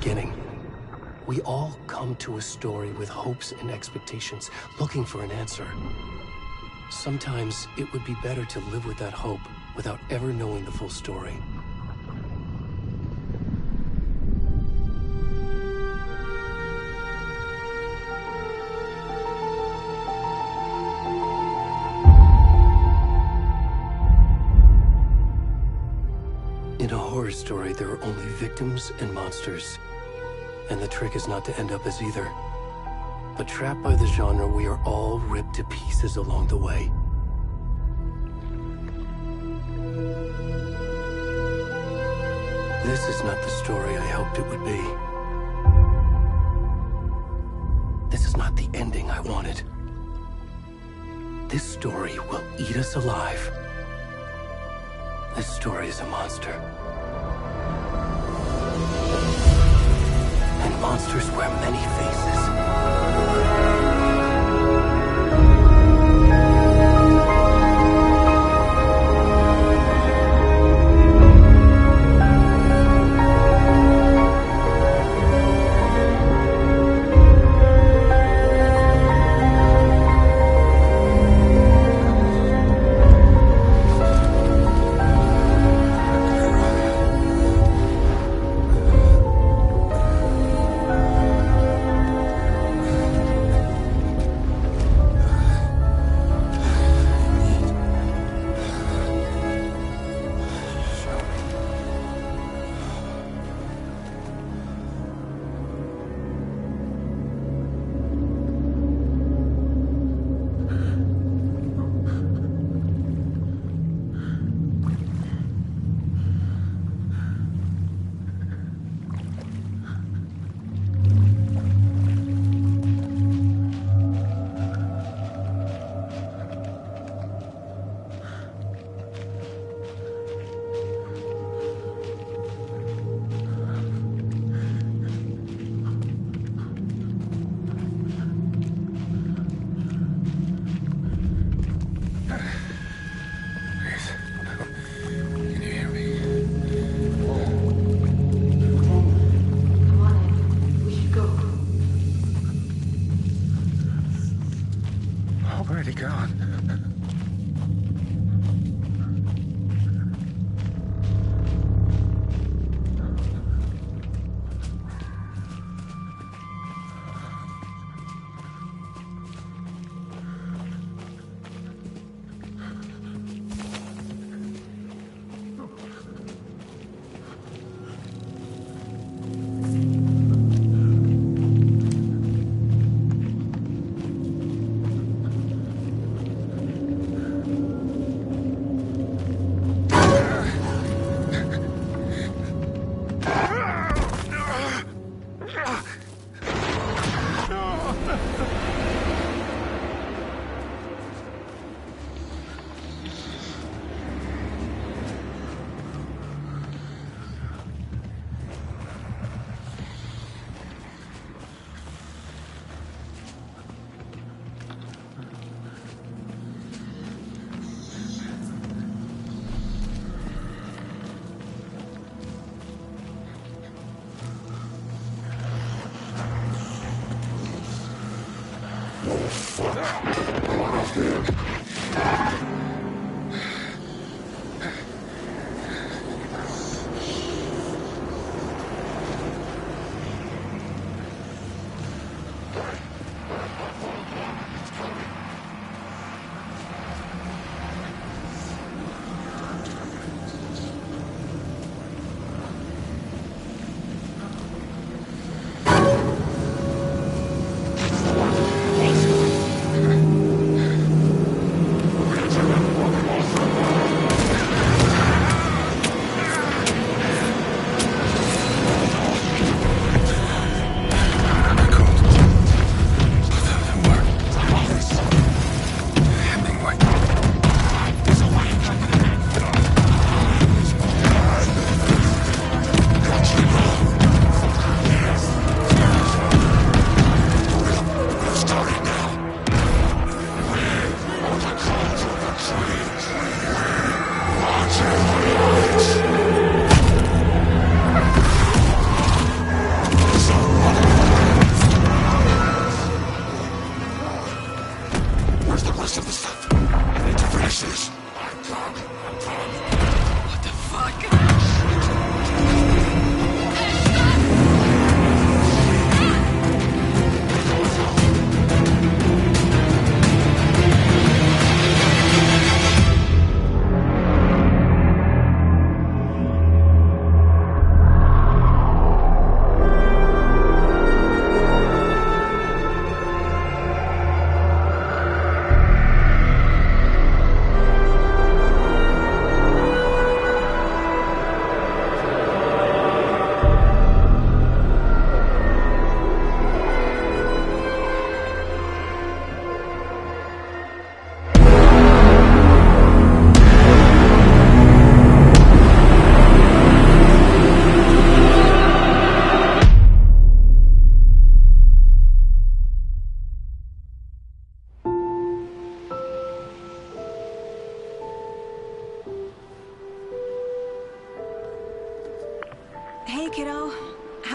beginning. We all come to a story with hopes and expectations, looking for an answer. Sometimes it would be better to live with that hope without ever knowing the full story. In a horror story, there are only victims and monsters. And the trick is not to end up as either. But trapped by the genre, we are all ripped to pieces along the way. This is not the story I hoped it would be. This is not the ending I wanted. This story will eat us alive. This story is a monster. And monsters wear many faces. Where'd he gone?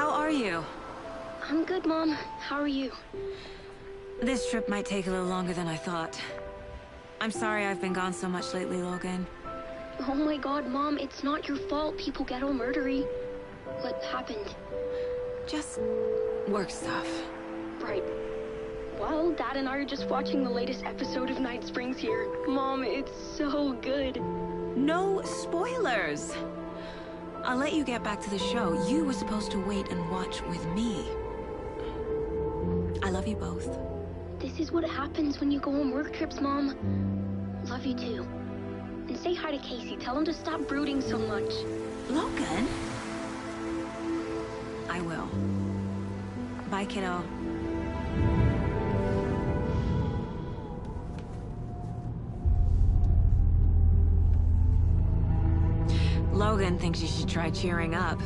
How are you? I'm good, Mom. How are you? This trip might take a little longer than I thought. I'm sorry I've been gone so much lately, Logan. Oh my god, Mom, it's not your fault people get all murdery. What happened? Just work stuff. Right. Well, Dad and I are just watching the latest episode of Night Springs here. Mom, it's so good. No spoilers! I'll let you get back to the show. You were supposed to wait and watch with me. I love you both. This is what happens when you go on work trips, Mom. Love you too. And say hi to Casey. Tell him to stop brooding so much. Logan? I will. Bye, kiddo. Logan thinks you should try cheering up.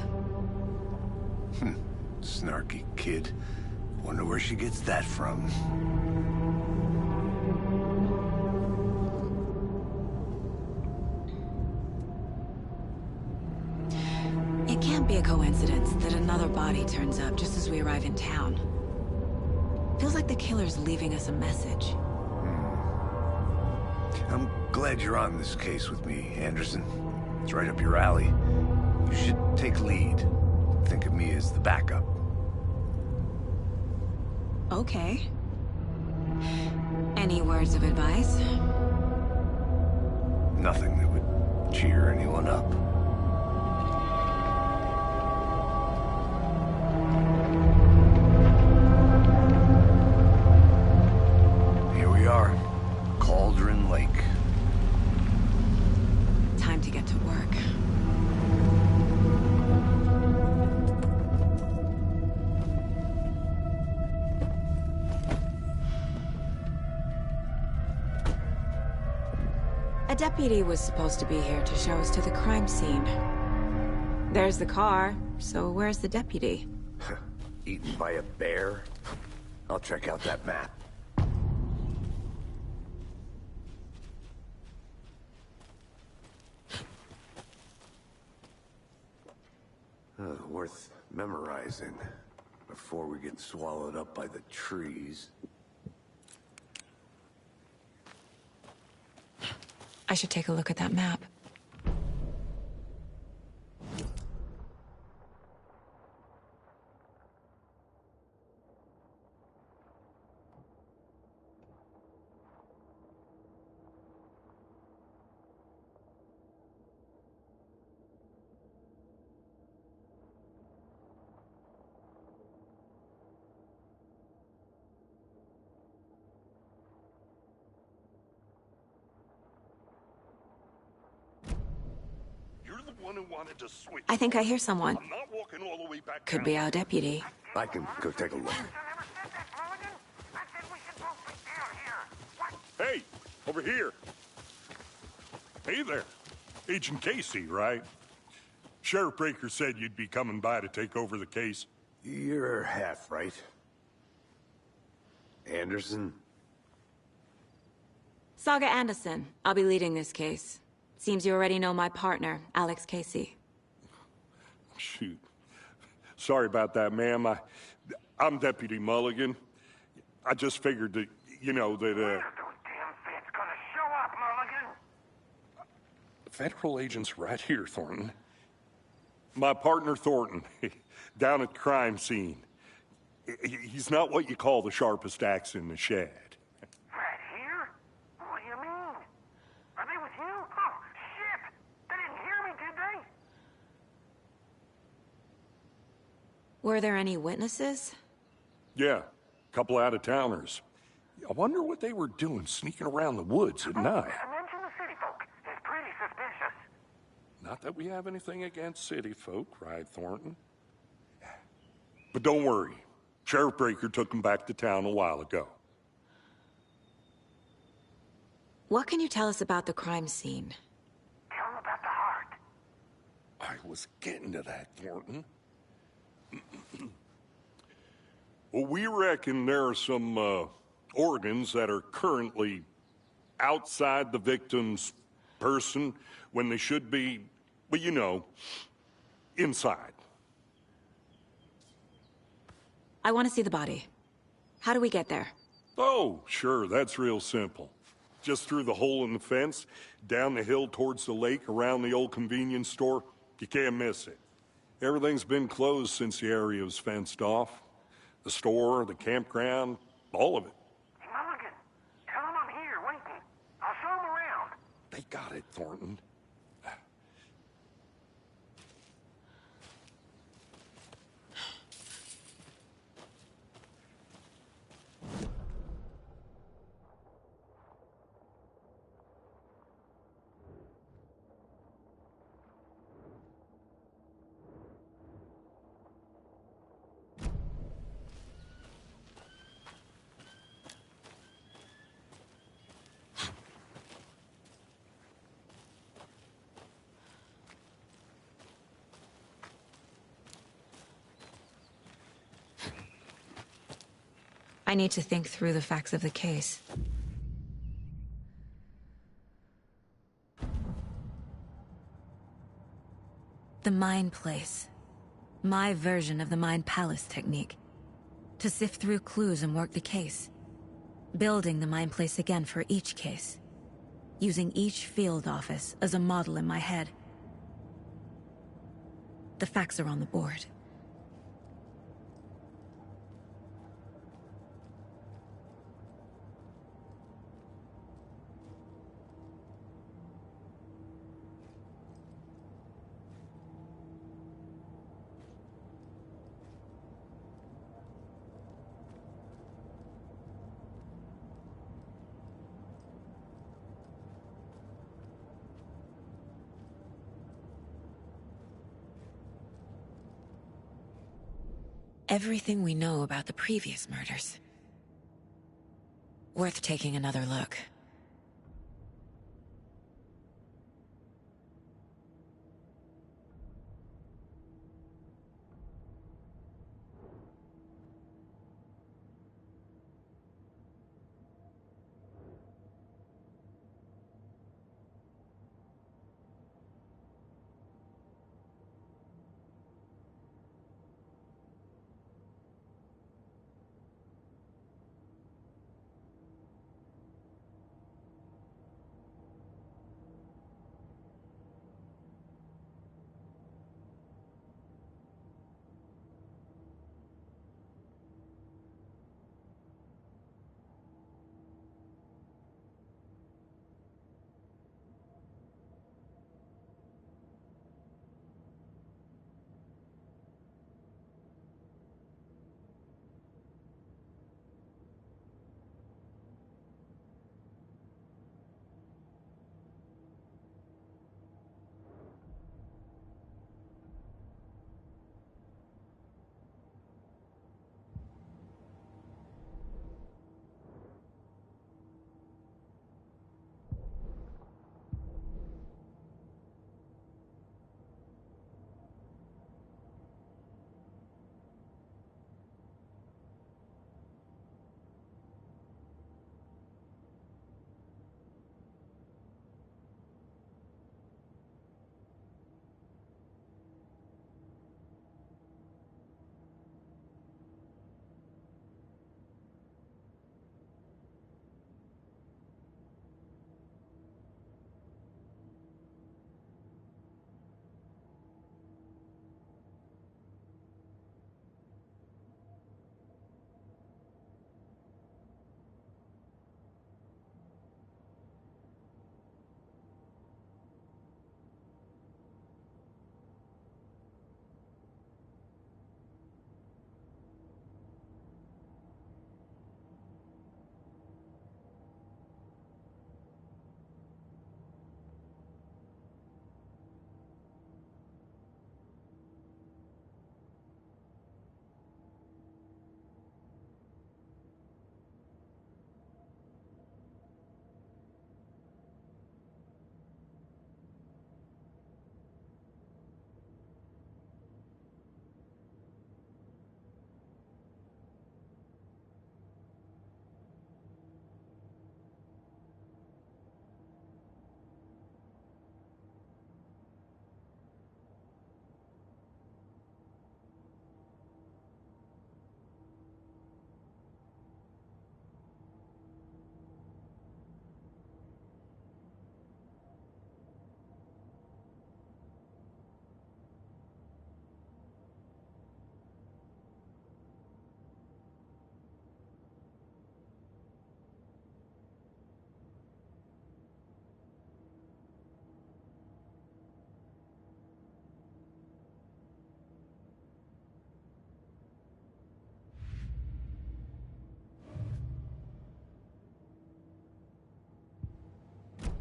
Snarky kid. Wonder where she gets that from. It can't be a coincidence that another body turns up just as we arrive in town. Feels like the killer's leaving us a message. I'm glad you're on this case with me, Anderson. It's right up your alley. You should take lead. Think of me as the backup. Okay. Any words of advice? Nothing that would cheer anyone up. Here we are. Cauldron Lake. Time to get to work. A deputy was supposed to be here to show us to the crime scene. There's the car, so where's the deputy? Eaten by a bear? I'll check out that map. Worth memorizing before we get swallowed up by the trees. I should take a look at that map. One who wanted to switch. I think I hear someone. I'm not walking all the way back Could down. be our deputy. I can go take a look. Hey, over here. Hey there. Agent Casey, right? Sheriff Breaker said you'd be coming by to take over the case. You're half right. Anderson? Saga Anderson. I'll be leading this case. Seems you already know my partner, Alex Casey. Shoot. Sorry about that, ma'am. I'm Deputy Mulligan. I just figured that, you know, that, Where's those damn feds gonna show up, Mulligan? Federal agent's right here, Thornton. My partner, Thornton, down at the crime scene. He's not what you call the sharpest axe in the shed. Right here? What do you mean? Are they with you? Oh, shit! They didn't hear me, did they? Were there any witnesses? Yeah, a couple out-of-towners. I wonder what they were doing sneaking around the woods at night. Mention the city folk. It's pretty suspicious. Not that we have anything against city folk, right, Thornton? But don't worry. Sheriff Breaker took them back to town a while ago. What can you tell us about the crime scene? Tell them about the heart. I was getting to that, Thornton. Well, we reckon there are some organs that are currently outside the victim's person when they should be, well, you know, inside. I want to see the body. How do we get there? Oh, sure, that's real simple. Just through the hole in the fence, down the hill towards the lake, around the old convenience store. You can't miss it. Everything's been closed since the area was fenced off. The store, the campground, all of it. Hey, Mulligan, tell him I'm here, waiting. I'll show him around. They got it, Thornton. I need to think through the facts of the case. The Mind Place. My version of the Mind Palace technique. To sift through clues and work the case. Building the Mind Place again for each case. Using each field office as a model in my head. The facts are on the board. Everything we know about the previous murders. Worth taking another look.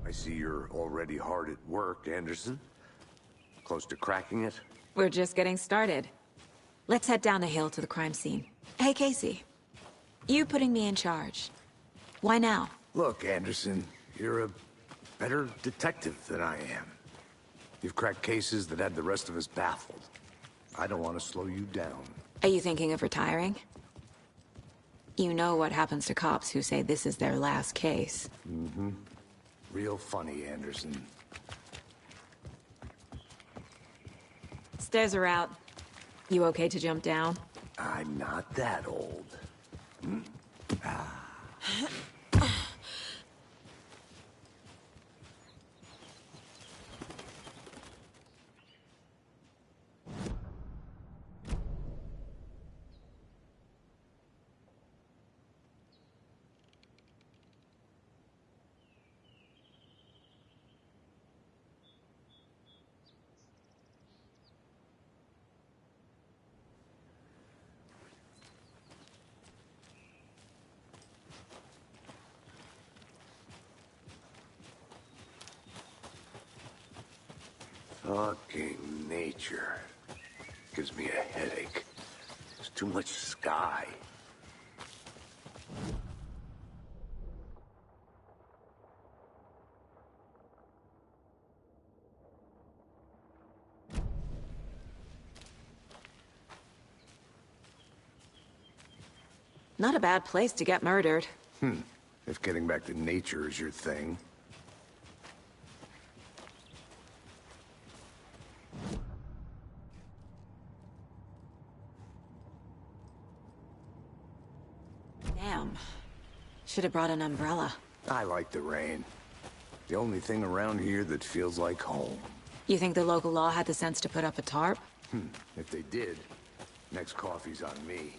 I see you're already hard at work, Anderson. Close to cracking it? We're just getting started. Let's head down the hill to the crime scene. Hey, Casey. You putting me in charge. Why now? Look, Anderson, you're a better detective than I am. You've cracked cases that had the rest of us baffled. I don't want to slow you down. Are you thinking of retiring? You know what happens to cops who say this is their last case. Mm-hmm. Real funny, Anderson. Stairs are out. You okay to jump down? I'm not that old. Hmm? Fucking nature. Gives me a headache. There's too much sky. Not a bad place to get murdered. If getting back to nature is your thing. Damn. Should have brought an umbrella. I like the rain. The only thing around here that feels like home. You think the local law had the sense to put up a tarp? If they did, next coffee's on me.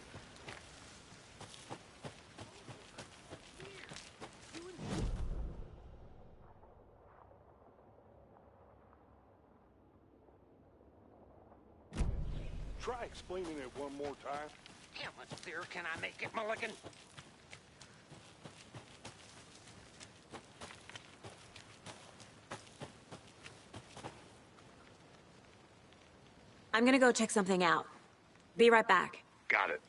Try explaining it one more time. How much clearer can I make it, Mulligan? I'm gonna go check something out. Be right back. Got it.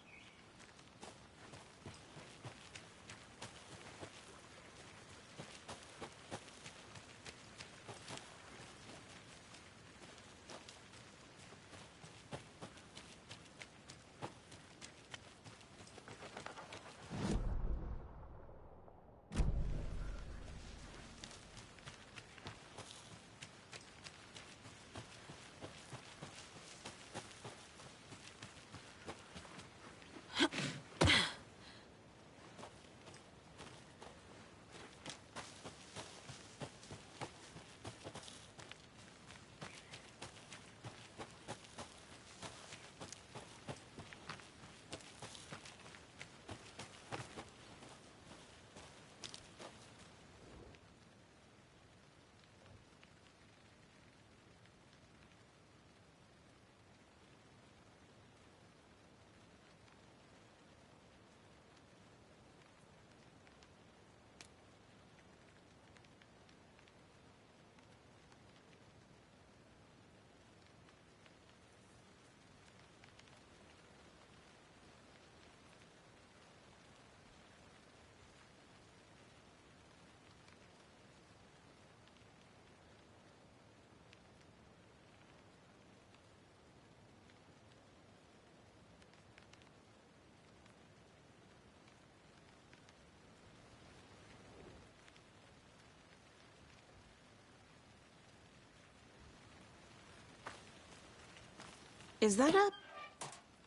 Is that a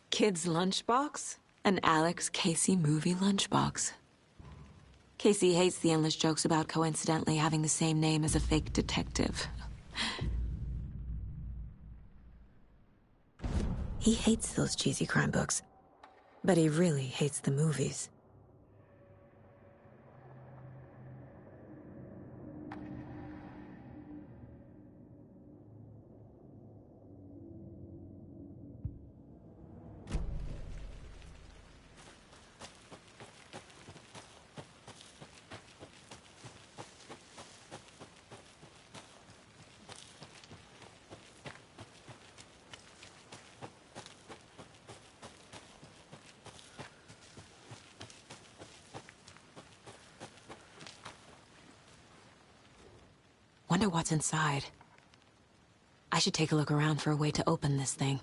kid's lunchbox? An Alex Casey movie lunchbox. Casey hates the endless jokes about coincidentally having the same name as a fake detective. He hates those cheesy crime books, but he really hates the movies. wonder what's inside. I should take a look around for a way to open this thing.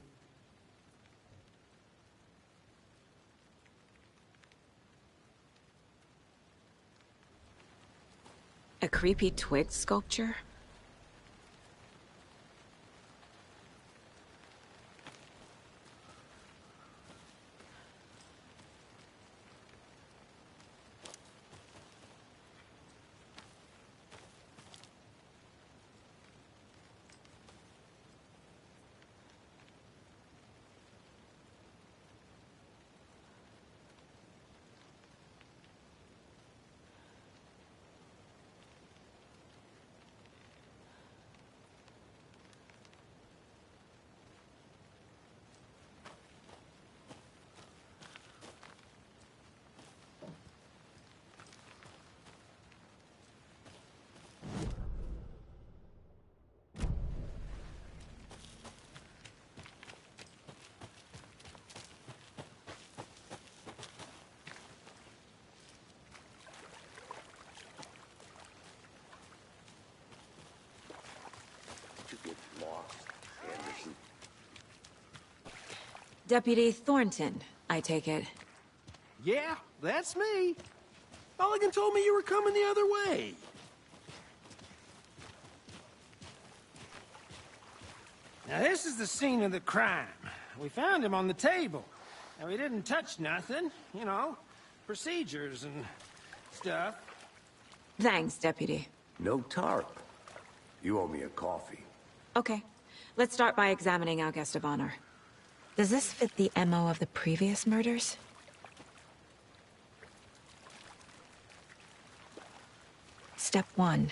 A creepy twig sculpture? Deputy Thornton, I take it. Yeah, that's me. Mulligan told me you were coming the other way. Now, this is the scene of the crime. We found him on the table. And we didn't touch nothing, you know, procedures and stuff. Thanks, Deputy. No tarp. You owe me a coffee. Okay, let's start by examining our guest of honor. Does this fit the MO of the previous murders? Step 1.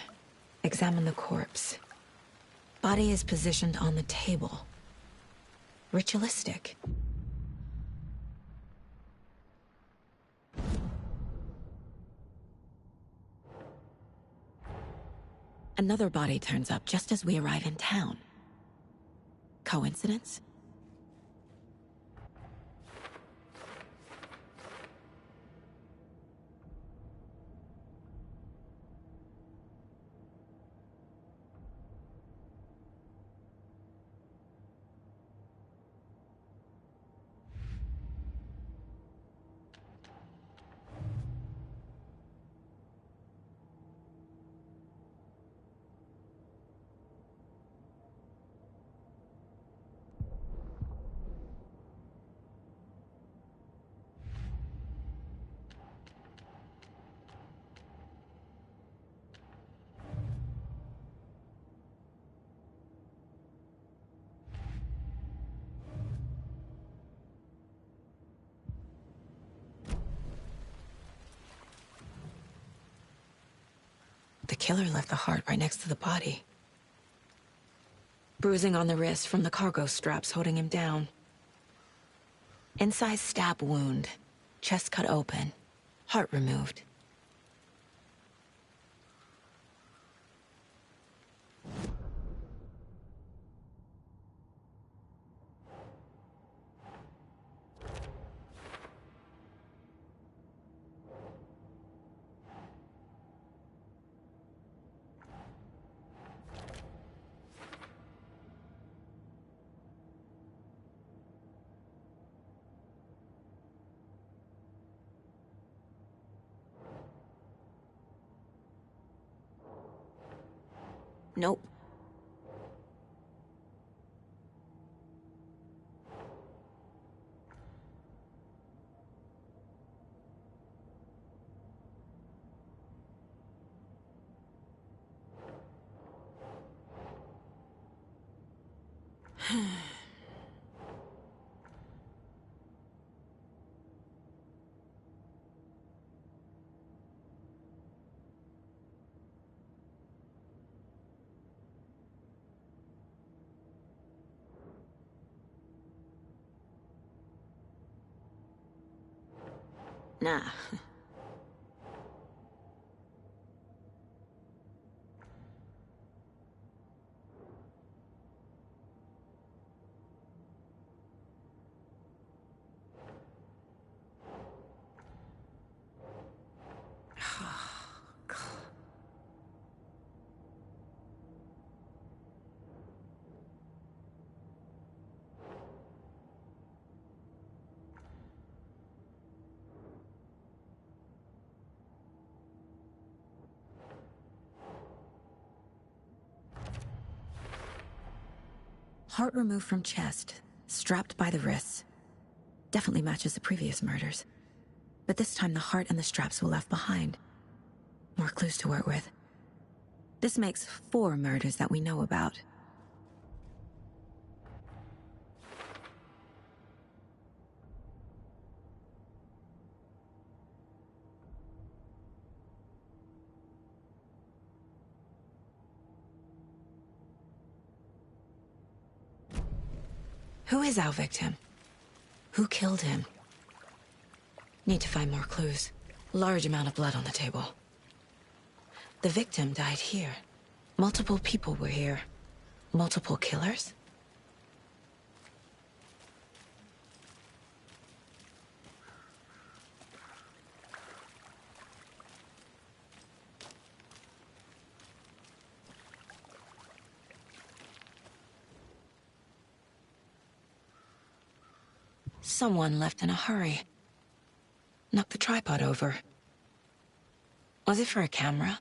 Examine the corpse. Body is positioned on the table. Ritualistic. Another body turns up just as we arrive in town. Coincidence? The killer left the heart right next to the body. Bruising on the wrist from the cargo straps holding him down. Incised stab wound. Chest cut open. Heart removed. Nope. Nah. Heart removed from chest, strapped by the wrists. Definitely matches the previous murders. But this time the heart and the straps were left behind. More clues to work with. This makes 4 murders that we know about. Who is our victim? Who killed him? Need to find more clues. Large amount of blood on the table. The victim died here. Multiple people were here. Multiple killers? Someone left in a hurry. Knocked the tripod over. Was it for a camera?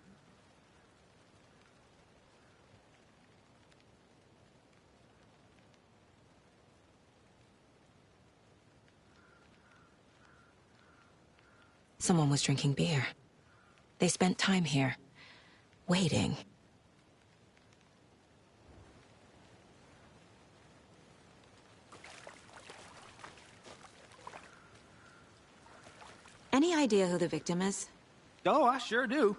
Someone was drinking beer. They spent time here, waiting. Any idea who the victim is? Oh, I sure do.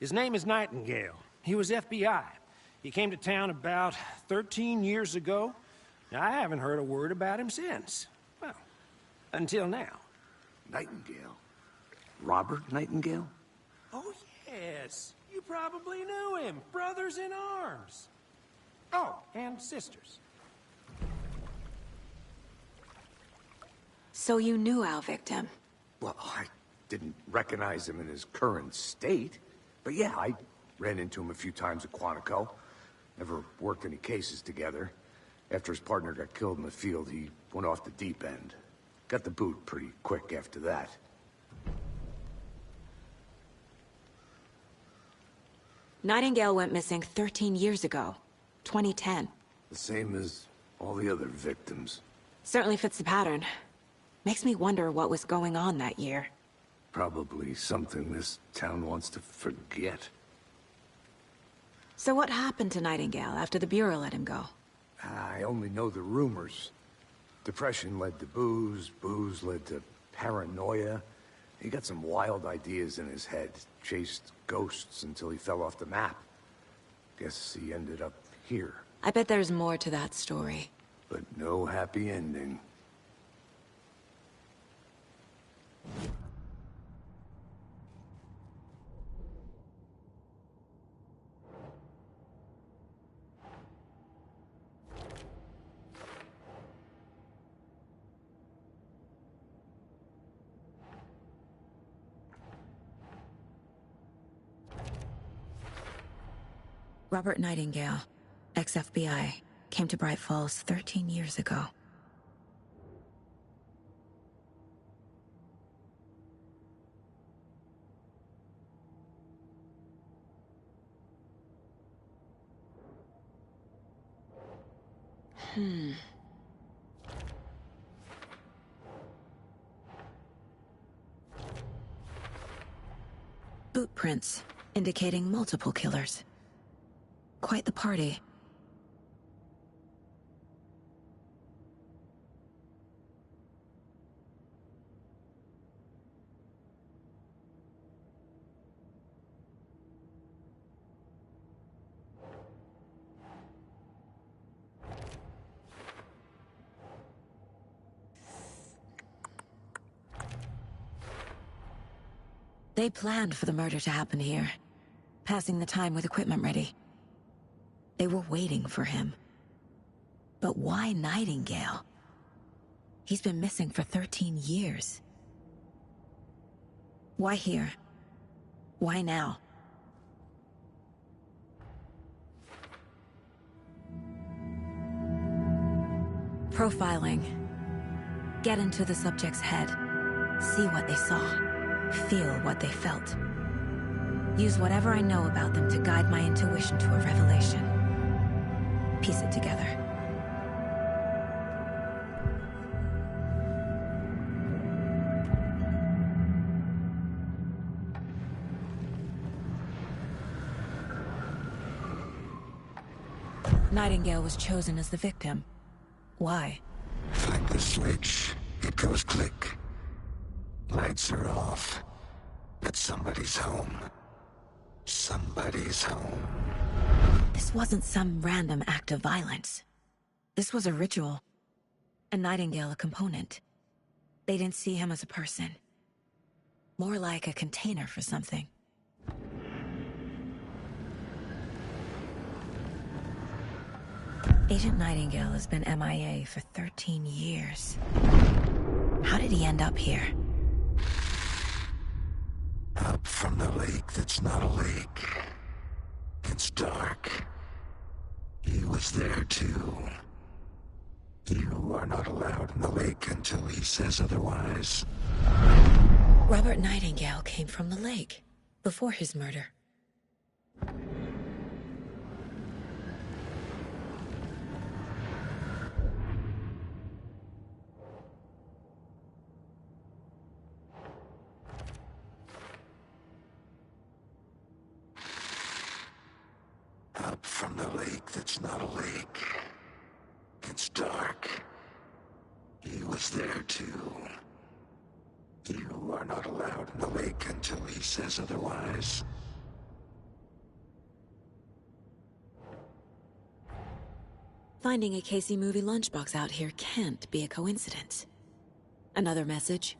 His name is Nightingale. He was FBI. He came to town about 13 years ago. Now, I haven't heard a word about him since. Well, until now. Nightingale? Robert Nightingale? Oh, yes. You probably knew him. Brothers in arms. Oh, and sisters. So you knew our victim? Well, I didn't recognize him in his current state. But yeah, I ran into him a few times at Quantico. Never worked any cases together. After his partner got killed in the field, he went off the deep end. Got the boot pretty quick after that. Nightingale went missing 13 years ago. 2010. The same as all the other victims. Certainly fits the pattern. Makes me wonder what was going on that year. Probably something this town wants to forget. So what happened to Nightingale after the Bureau let him go? I only know the rumors. Depression led to booze, booze led to paranoia. He got some wild ideas in his head, chased ghosts until he fell off the map. Guess he ended up here. I bet there's more to that story. But no happy ending. Robert Nightingale, ex-FBI, came to Bright Falls 13 years ago. Boot prints, indicating multiple killers. Quite the party. They planned for the murder to happen here, passing the time with equipment ready. They were waiting for him. But why Nightingale? He's been missing for 13 years. Why here? Why now? Profiling. Get into the subject's head. See what they saw. Feel what they felt. Use whatever I know about them to guide my intuition to a revelation. Piece it together. Nightingale was chosen as the victim. Why? Find the switch. It goes click. Lights are off. But somebody's home. Somebody's home. This wasn't some random act of violence. This was a ritual. And Nightingale a component. They didn't see him as a person. More like a container for something. Agent Nightingale has been MIA for 13 years. How did he end up here? Up from the lake that's not a lake. It's dark. He was there too. You are not allowed in the lake until he says otherwise. Robert Nightingale came from the lake, before his murder. Up from the lake that's not a lake. It's dark. He was there too. You are not allowed in the lake until he says otherwise. Finding a Casey movie lunchbox out here can't be a coincidence. Another message?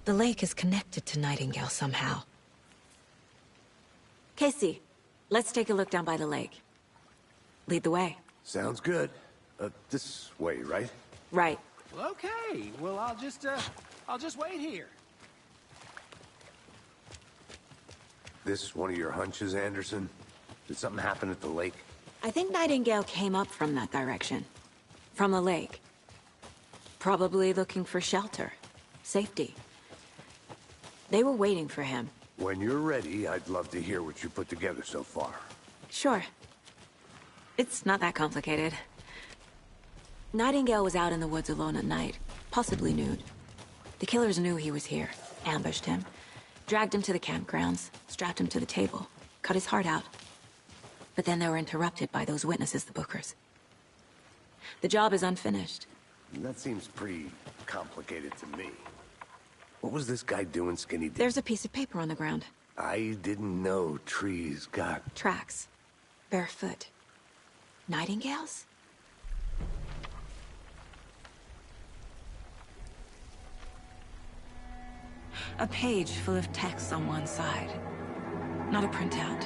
The lake is connected to Nightingale somehow. Casey, let's take a look down by the lake. Lead the way. Sounds good. This way, right? Right. Well, okay. Well, I'll just wait here. This one of your hunches, Anderson? Did something happen at the lake? I think Nightingale came up from that direction. From the lake. Probably looking for shelter. Safety. They were waiting for him. When you're ready, I'd love to hear what you put together so far. Sure. It's not that complicated. Nightingale was out in the woods alone at night, possibly nude. The killers knew he was here, ambushed him, dragged him to the campgrounds, strapped him to the table, cut his heart out. But then they were interrupted by those witnesses, the Bookers. The job is unfinished. That seems pretty complicated to me. What was this guy doing, Skinny? There's a piece of paper on the ground. I didn't know trees got... Tracks. Barefoot. Nightingales? A page full of text on one side. Not a printout.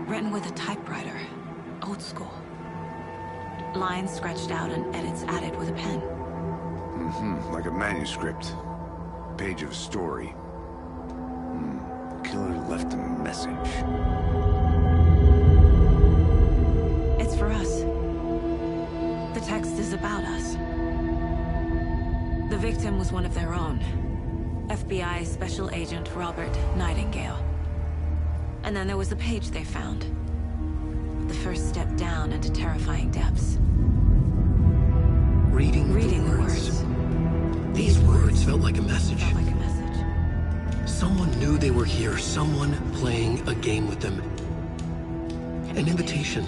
Written with a typewriter. Old school. Lines scratched out and edits added with a pen. Mm-hmm, like a manuscript. Page of a story. Killer left a message. It's for us. The text is about us. The victim was one of their own. FBI Special Agent Robert Nightingale. And then there was the page they found. The first step down into terrifying depths. Reading the words. These words felt like a message. Someone knew they were here, someone playing a game with them. An invitation.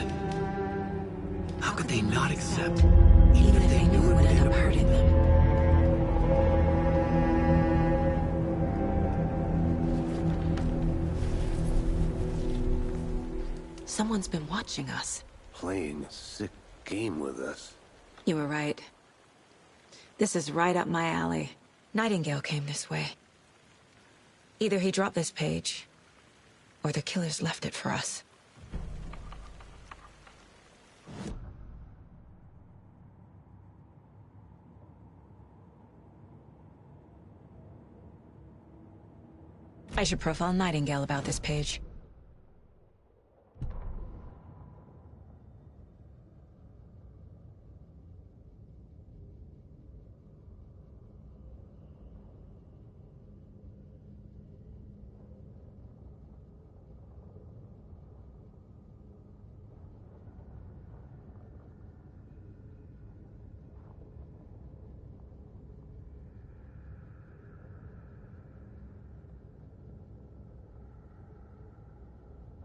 How could they not accept, Even if they knew it would end up hurting them. Someone's been watching us. Playing a sick game with us. You were right. This is right up my alley. Nightingale came this way. Either he dropped this page, or the killers left it for us. I should profile Nightingale about this page.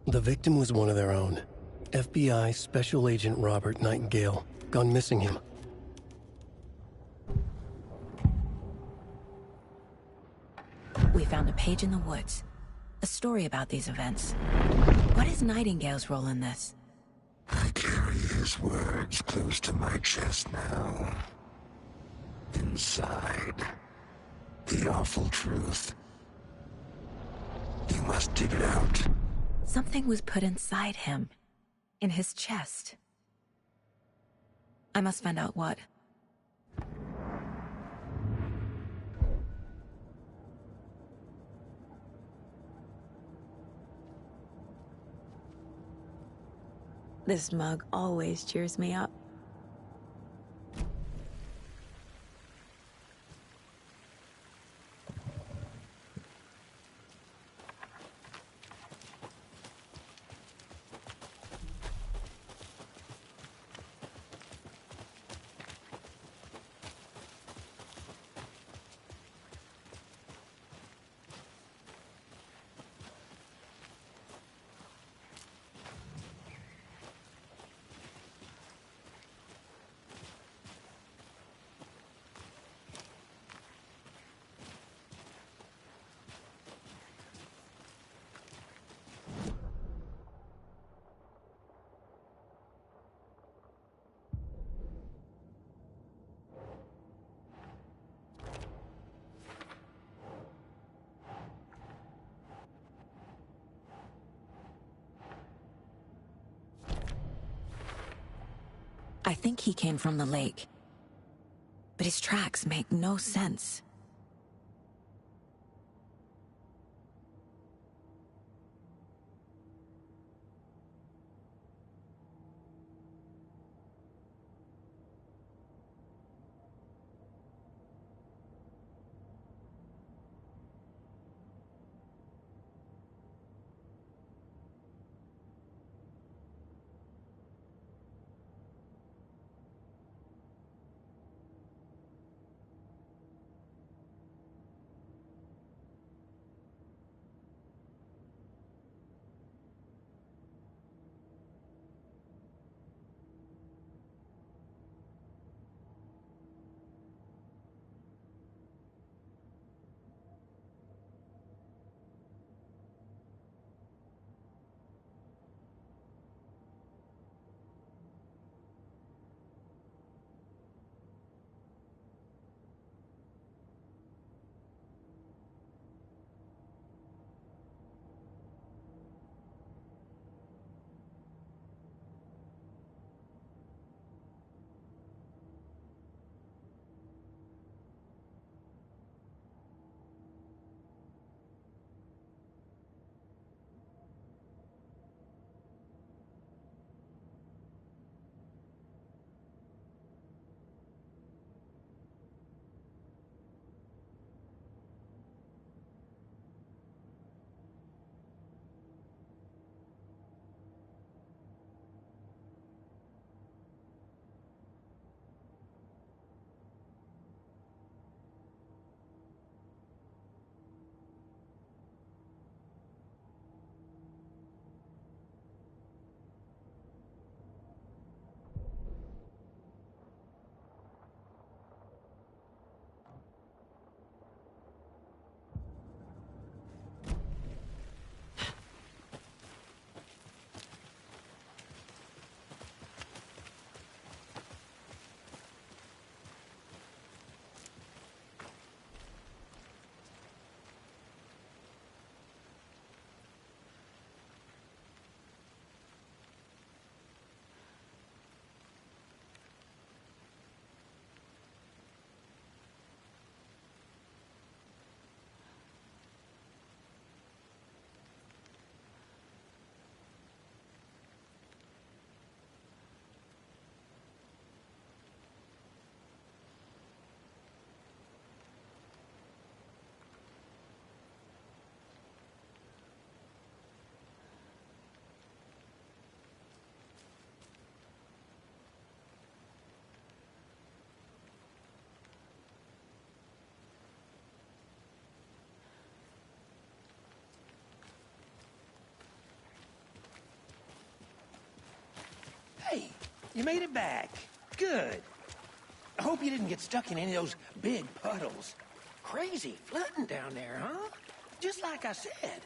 The victim was one of their own. FBI Special Agent Robert Nightingale, gone missing him. We found a page in the woods. A story about these events. What is Nightingale's role in this? I carry his words close to my chest now. Inside, the awful truth. You must dig it out. Something was put inside him. In his chest. I must find out what. This mug always cheers me up. I think he came from the lake. But his tracks make no sense. You made it back. Good. I hope you didn't get stuck in any of those big puddles. Crazy flooding down there, huh? Just like I said.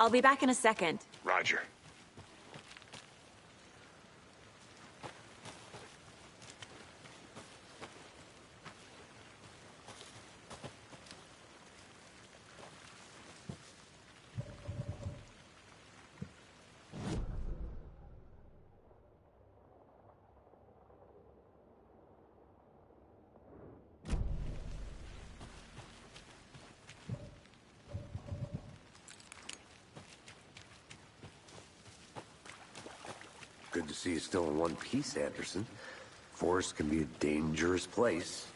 I'll be back in a second. Roger. Good to see you still in one piece, Anderson. Forest can be a dangerous place.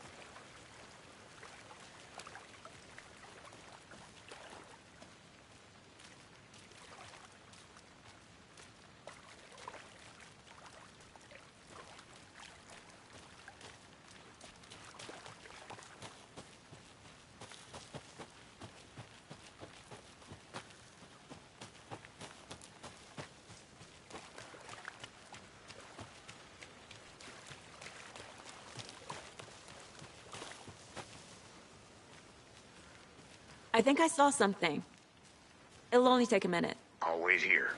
I think I saw something. It'll only take a minute. I'll wait here.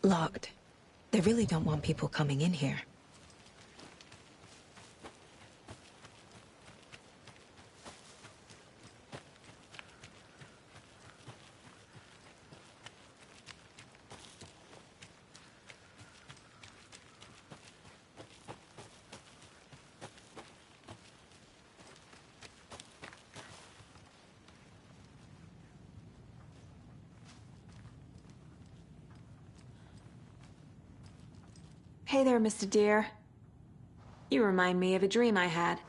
Locked. They really don't want people coming in here. Hey there, Mr. Deer. You remind me of a dream I had.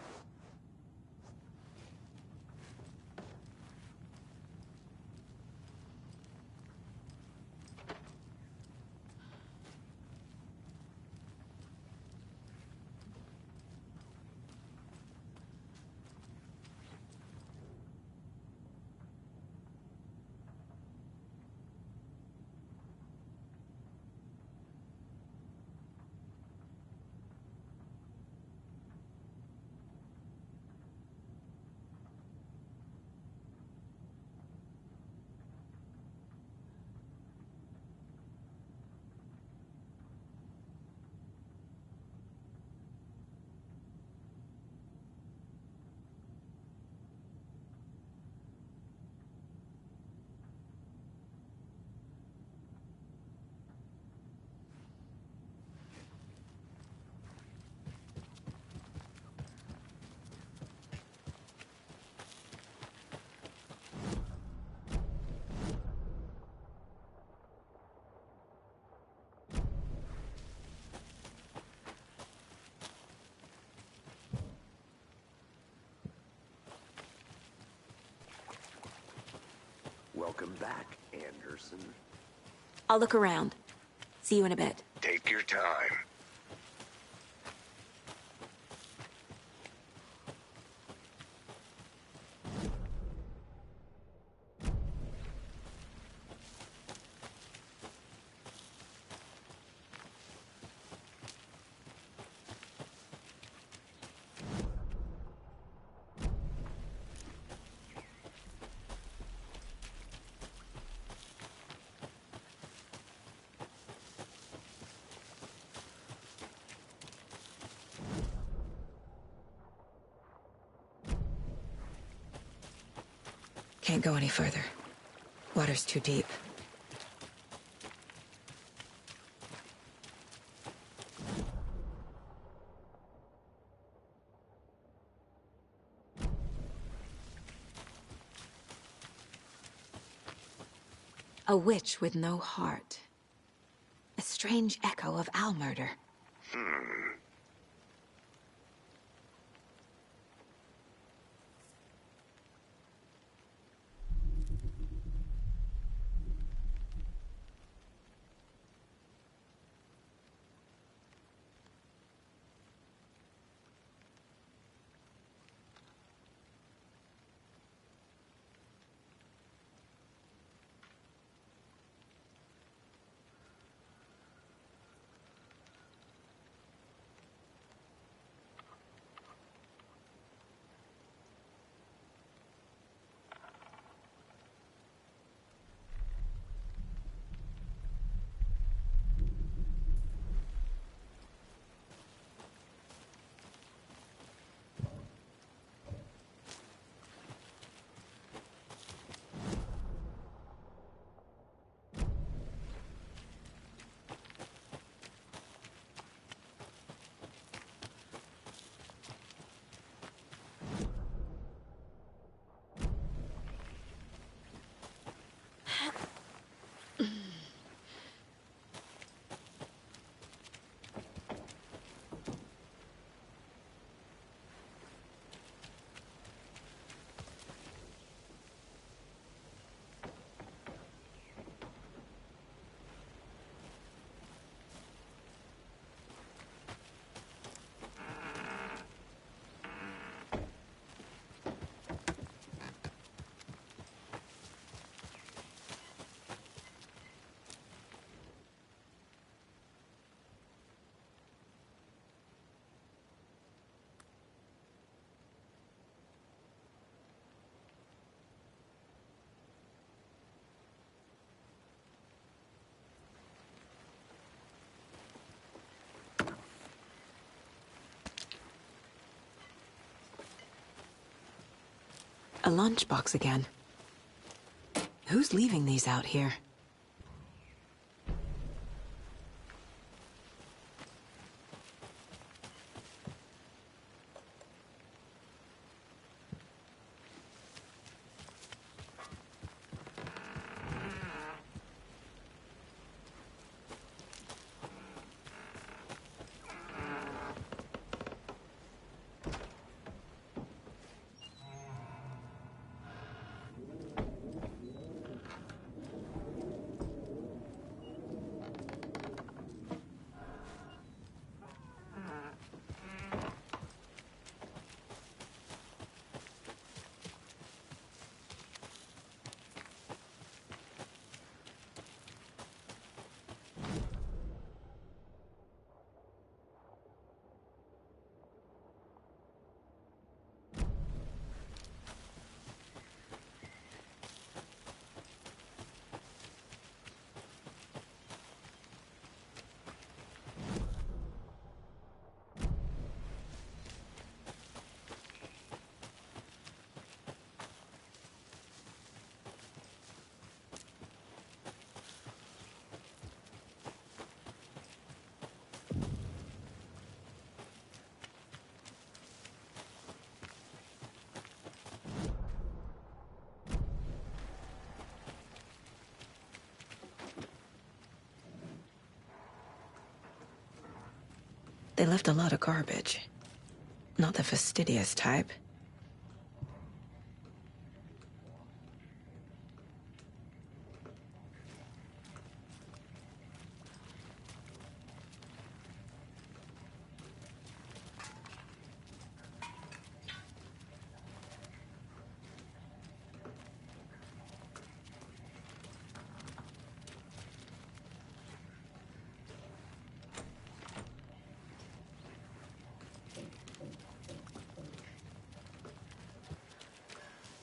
Welcome back, Anderson. I'll look around. See you in a bit. Take your time. Can't go any further. Water's too deep. A witch with no heart. A strange echo of owl murder. A lunchbox again. Who's leaving these out here? They left a lot of garbage. Not the fastidious type.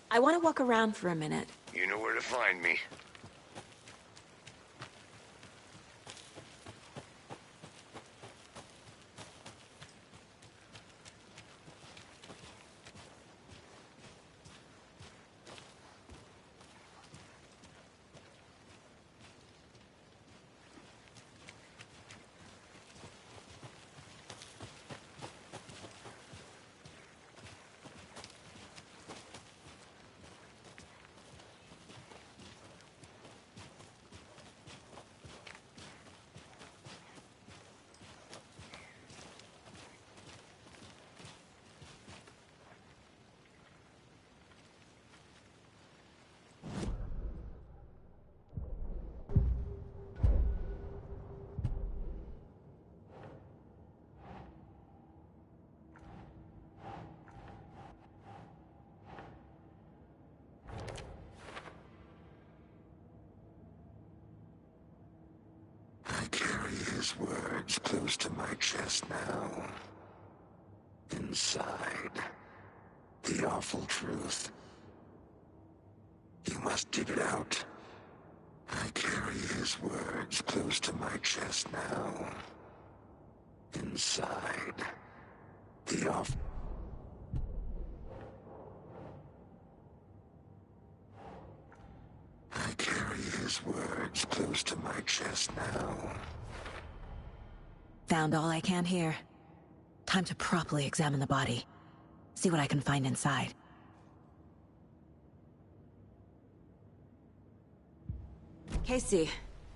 I want to walk around for a minute. You know where to find me. words close to my chest now. Inside, the awful truth. You must dig it out. I carry his words close to my chest now. Inside, the awful... I carry his words close to my chest now. Found all I can here. Time to properly examine the body. See what I can find inside. Casey,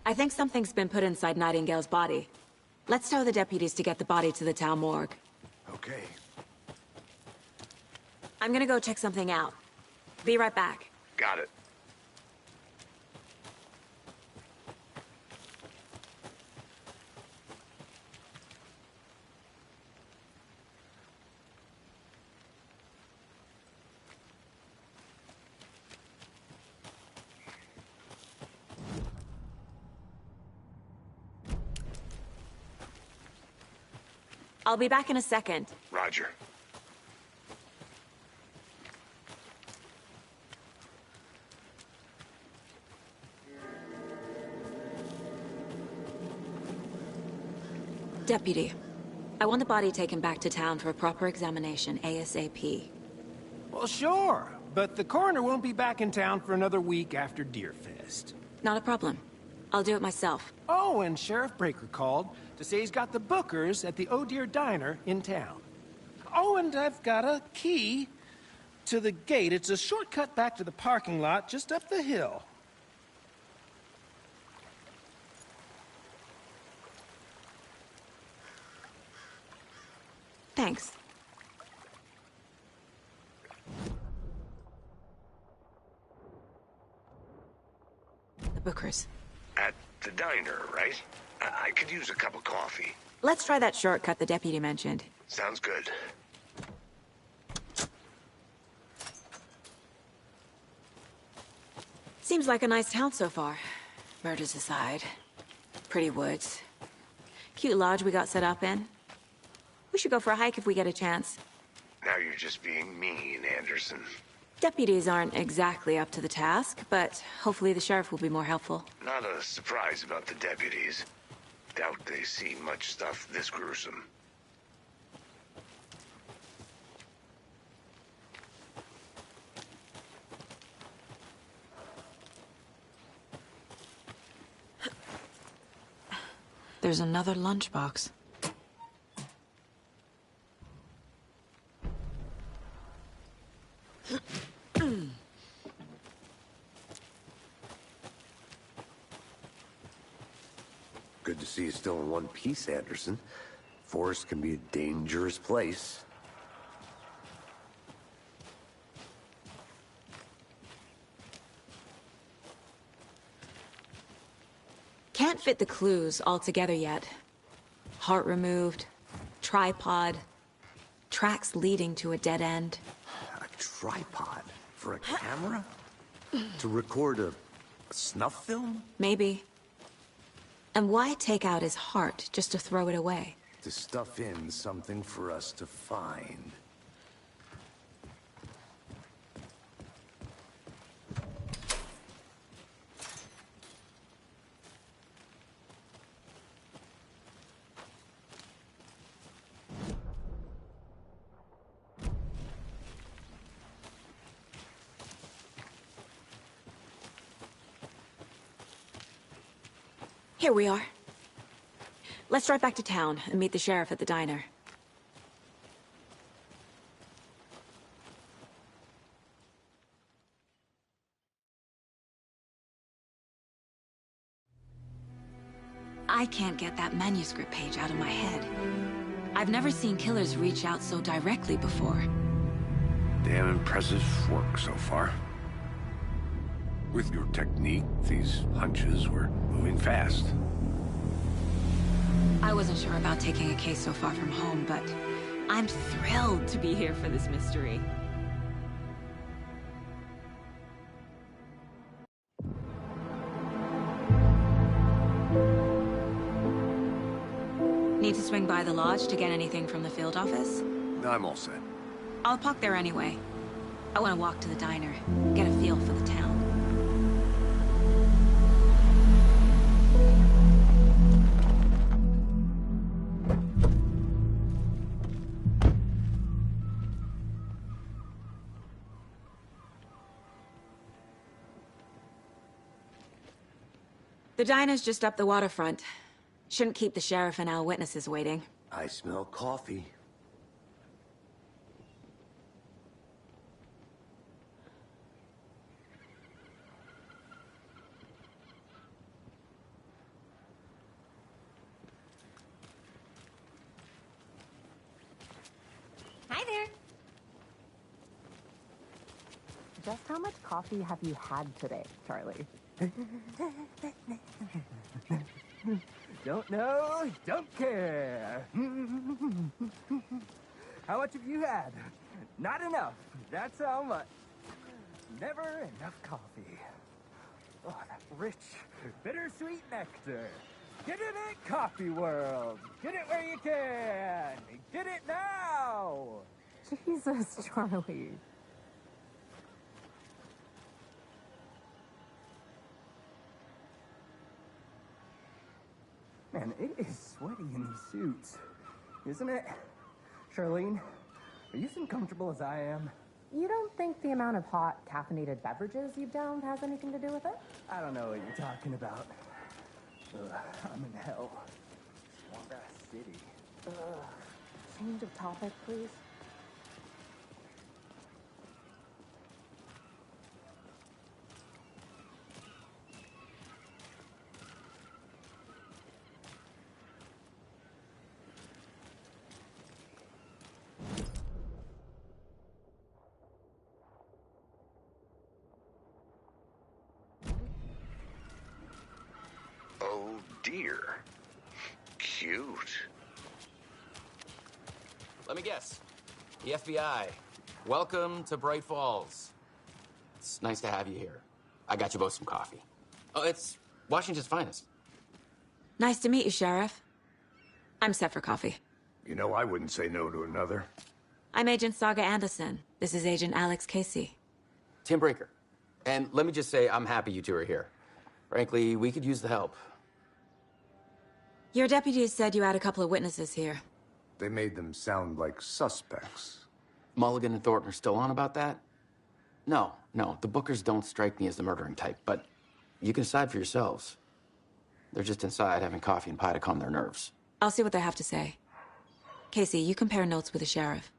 I think something's been put inside Nightingale's body. Let's tell the deputies to get the body to the town morgue. Okay. I'm gonna go check something out. Be right back. Got it. I'll be back in a second. Roger. Deputy, I want the body taken back to town for a proper examination, ASAP. Well, sure, but the coroner won't be back in town for another week after Deerfest. Not a problem. I'll do it myself. Oh, and Sheriff Breaker called to say he's got the Bookers at the Oh Dear Diner in town. Oh, and I've got a key to the gate. It's a shortcut back to the parking lot just up the hill. Thanks. The Bookers. At the diner, right? I could use a cup of coffee. Let's try that shortcut the deputy mentioned. Sounds good. Seems like a nice town so far. Murders aside. Pretty woods. Cute lodge we got set up in. We should go for a hike if we get a chance. Now you're just being mean, Anderson. Deputies aren't exactly up to the task, but hopefully the sheriff will be more helpful. Not a surprise about the deputies. Doubt they see much stuff this gruesome. There's another lunchbox. Good to see you still in one piece, Anderson. Forest can be a dangerous place. Can't fit the clues all together yet. Heart removed, tripod, tracks leading to a dead end. A tripod? For a camera? To record a snuff film? Maybe. And why take out his heart just to throw it away? To stuff in something for us to find. Here we are. Let's drive back to town and meet the sheriff at the diner. I can't get that manuscript page out of my head. I've never seen killers reach out so directly before. Damn impressive work so far. With your technique, these hunches were moving fast. I wasn't sure about taking a case so far from home, but I'm thrilled to be here for this mystery. Need to swing by the lodge to get anything from the field office? I'm all set. I'll park there anyway. I want to walk to the diner, get a feel for the town. The diner's just up the waterfront. Shouldn't keep the sheriff and our witnesses waiting. I smell coffee. Hi there. Just how much coffee have you had today, Charlie? Don't know, don't care. How much have you had? Not enough. That's how much. Never enough coffee. Oh, that rich, bittersweet nectar. Get in it, coffee world. Get it where you can. Get it now. Jesus, Charlie. Man, it is sweaty in these suits, isn't it? Charlene, are you as uncomfortable as I am? You don't think the amount of hot, caffeinated beverages you've downed has anything to do with it? I don't know what you're talking about. Ugh, I'm in hell. Swamp ass city. Change of topic, please. Oh dear. Cute. Let me guess. The FBI. Welcome to Bright Falls. It's nice to have you here. I got you both some coffee. Oh, it's Washington's finest. Nice to meet you, Sheriff. I'm set for coffee. You know, I wouldn't say no to another. I'm Agent Saga Anderson. This is Agent Alex Casey. Tim Breaker. And let me just say, I'm happy you two are here. Frankly, we could use the help. Your deputies said you had a couple of witnesses here. They made them sound like suspects. Mulligan and Thornton are still on about that? No, the Bookers don't strike me as the murdering type, but you can decide for yourselves. They're just inside having coffee and pie to calm their nerves. I'll see what they have to say. Casey, you compare notes with the sheriff.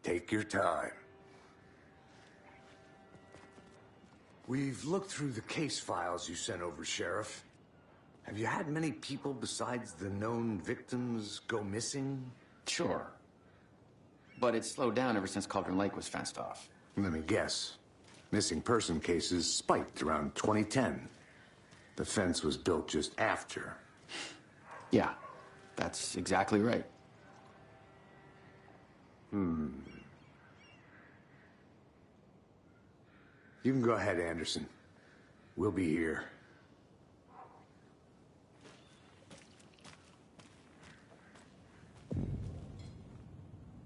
Take your time. We've looked through the case files you sent over, Sheriff. Have you had many people besides the known victims go missing? Sure. But it's slowed down ever since Cauldron Lake was fenced off. Let me guess. Missing person cases spiked around 2010. The fence was built just after. Yeah, that's exactly right. You can go ahead, Anderson. We'll be here.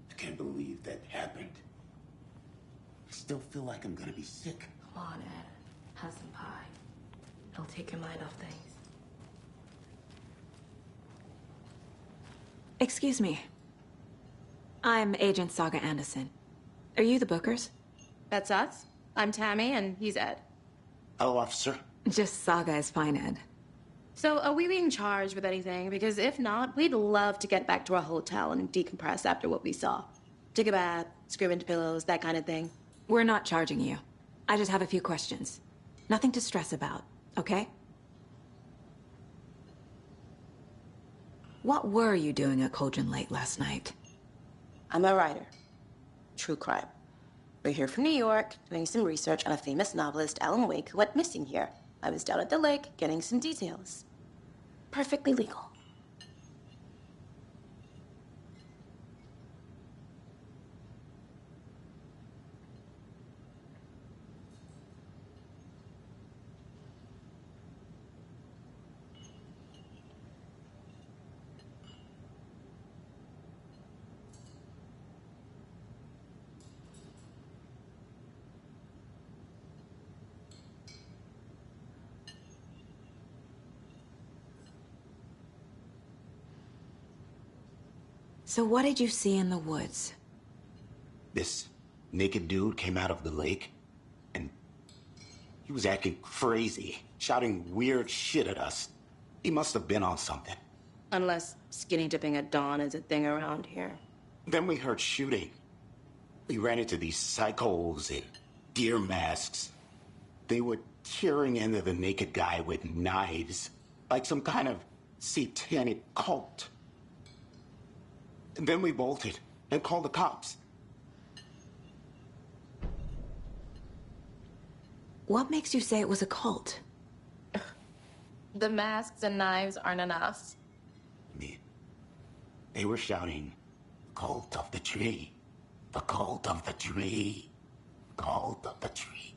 I can't believe that happened. I still feel like I'm gonna be sick. Come on, Ed. Have some pie. It'll take your mind off things. Excuse me. I'm Agent Saga Anderson. Are you the Bookers? That's us. I'm Tammy, and he's Ed. Hello, officer. Just Saga is fine, Ed. So, are we being charged with anything? Because if not, we'd love to get back to our hotel and decompress after what we saw. Take a bath, scream into pillows, that kind of thing. We're not charging you. I just have a few questions. Nothing to stress about, okay? What were you doing at Cauldron Lake last night? I'm a writer. True crime. We're here from New York, doing some research on a famous novelist, Alan Wake, who went missing here. I was down at the lake, getting some details. Perfectly legal. So what did you see in the woods? This naked dude came out of the lake, and he was acting crazy, shouting weird shit at us. He must have been on something. Unless skinny dipping at dawn is a thing around here. Then we heard shooting. We ran into these psychos in deer masks. They were tearing into the naked guy with knives, like some kind of satanic cult. And then we bolted and called the cops. What makes you say it was a cult? The masks and knives aren't enough. They were shouting, "Cult of the tree, the cult of the tree, cult of the tree."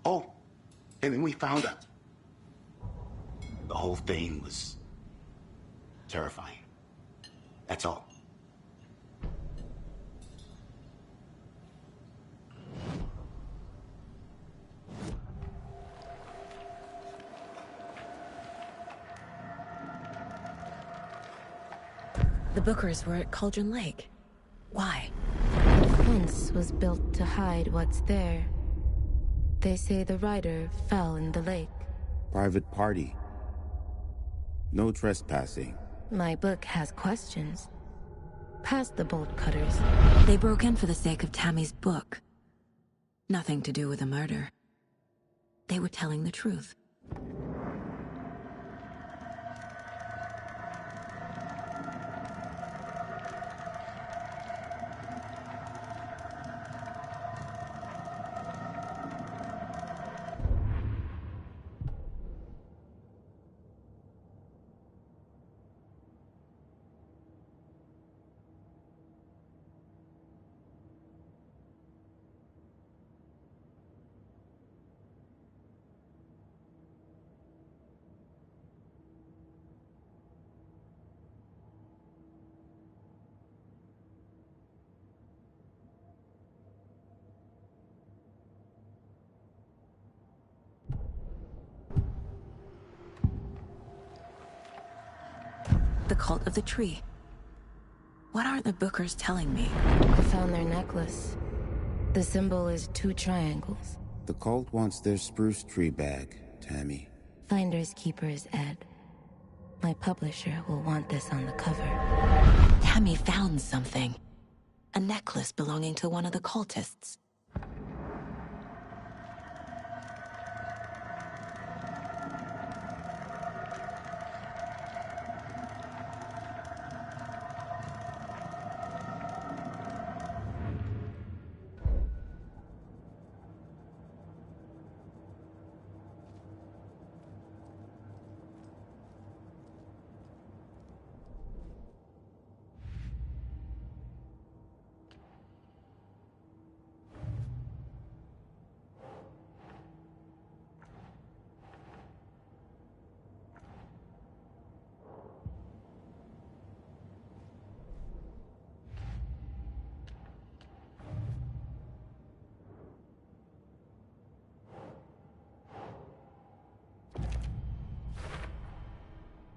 Oh, and then we found out. The whole thing was terrifying. That's all. The Bookers were at Cauldron Lake. Why? The fence was built to hide what's there. They say the rider fell in the lake. Private party. No trespassing. My book has questions. Past the bolt cutters. They broke in for the sake of Tammy's book. Nothing to do with a murder. They were telling the truth. The cult of the tree. What aren't the Bookers telling me? I found their necklace. The symbol is 2 triangles. The cult wants their spruce tree back, Tammy. Finders keepers, Ed. My publisher will want this on the cover. Tammy found something. A necklace belonging to one of the cultists.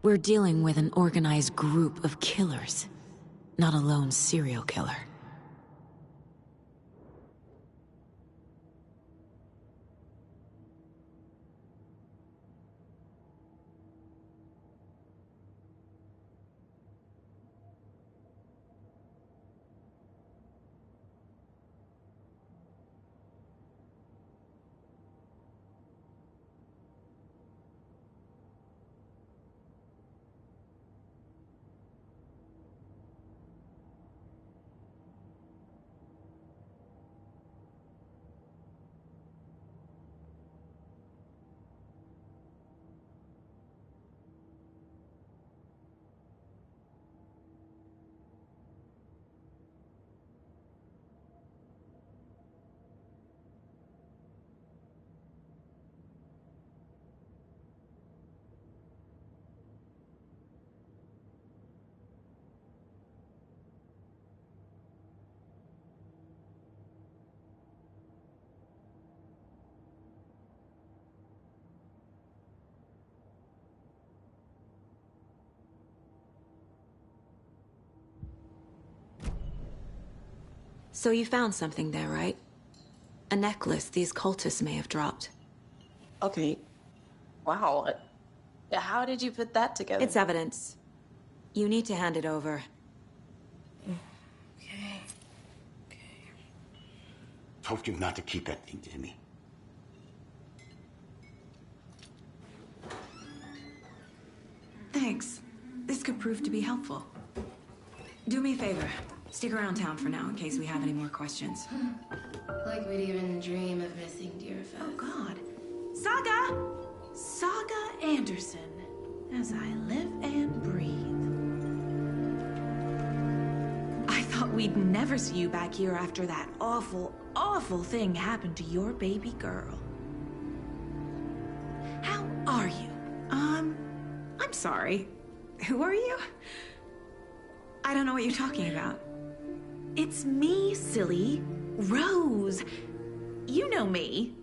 We're dealing with an organized group of killers, not a lone serial killer. So you found something there, right? A necklace these cultists may have dropped. Okay. Wow. How did you put that together? It's evidence. You need to hand it over. Okay. Told you not to keep that thing to me. Thanks. This could prove to be helpful. Do me a favor. Stick around town for now in case we have any more questions. Like we'd even dream of missing Deerfest. Oh, God. Saga! Saga Anderson. As I live and breathe. I thought we'd never see you back here after that awful, awful thing happened to your baby girl. How are you? I'm sorry. Who are you? I don't know what you're talking about. It's me, silly. Rose. You know me.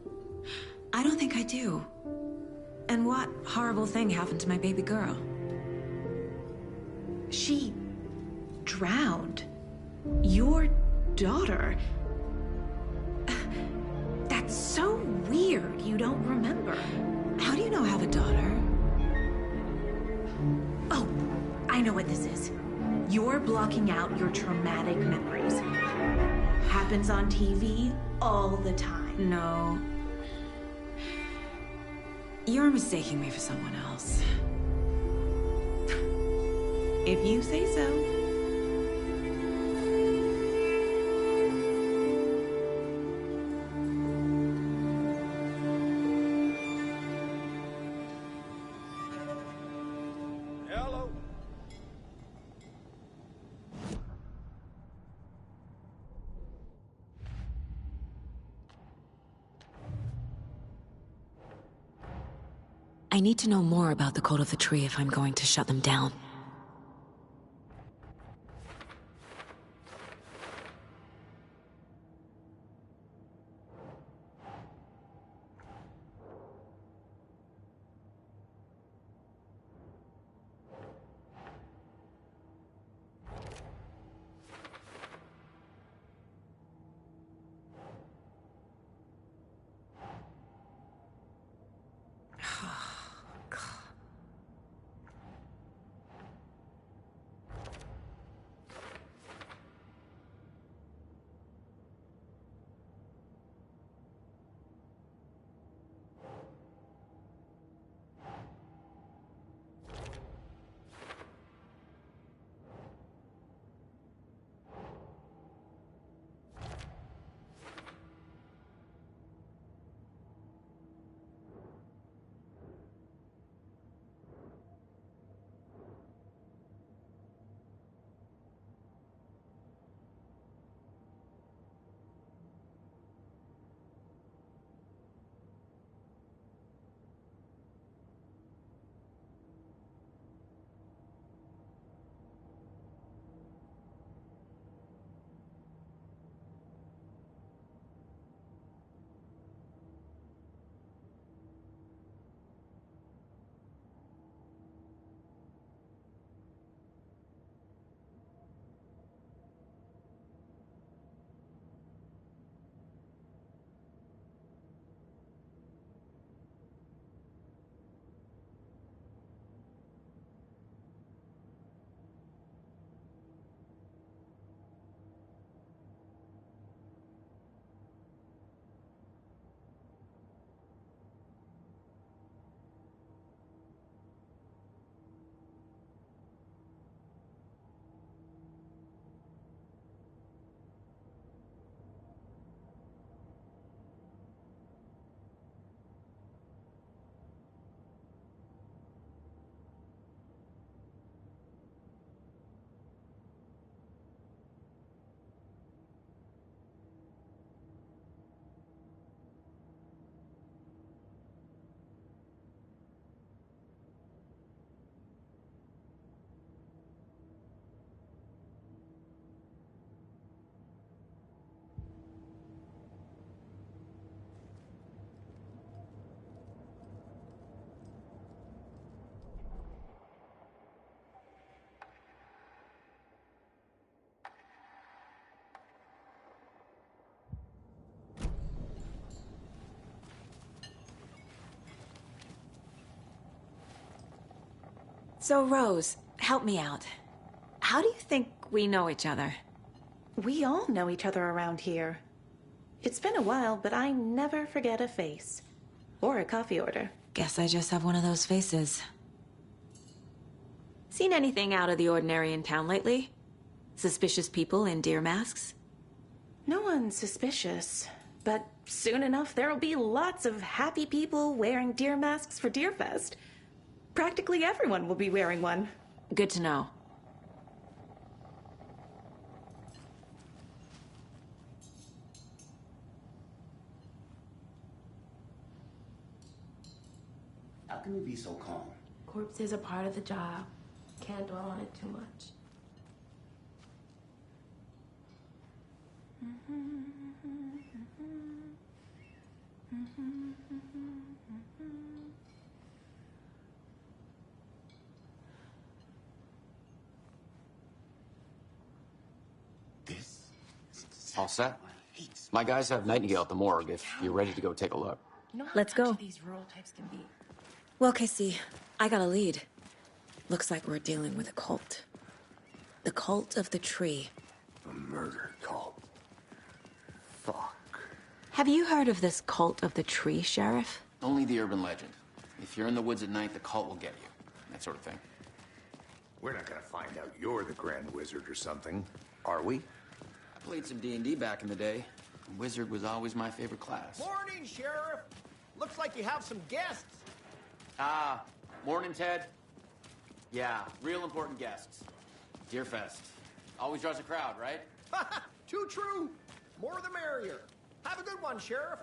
I don't think I do. And what horrible thing happened to my baby girl? She drowned. Your daughter. That's so weird you don't remember. How do you know I have a daughter? Oh, I know what this is. You're blocking out your traumatic memories. Happens on TV all the time. No. You're mistaking me for someone else. If you say so. Hello. I need to know more about the Code of the Tree if I'm going to shut them down. So, Rose, help me out. How do you think we know each other? We all know each other around here. It's been a while, but I never forget a face. Or a coffee order. Guess I just have one of those faces. Seen anything out of the ordinary in town lately? Suspicious people in deer masks? No one's suspicious. But soon enough, there'll be lots of happy people wearing deer masks for Deerfest. Practically everyone will be wearing one. Good to know. How can you be so calm? Corpses are part of the job. Can't dwell on it too much. All set? My guys have Nightingale at the morgue if you're ready to go take a look. Let's go. These rural types can be. Well, Casey, I got a lead. Looks like we're dealing with a cult. The cult of the tree. A murder cult. Fuck. Have you heard of this cult of the tree, Sheriff? Only the urban legend. If you're in the woods at night, the cult will get you. That sort of thing. We're not gonna find out you're the Grand Wizard or something, are we? I played some D&D back in the day. Wizard was always my favorite class. Morning, Sheriff. Looks like you have some guests. Ah, morning, Ted. Yeah, real important guests. Deerfest. Always draws a crowd, right? Too true. More the merrier. Have a good one, Sheriff.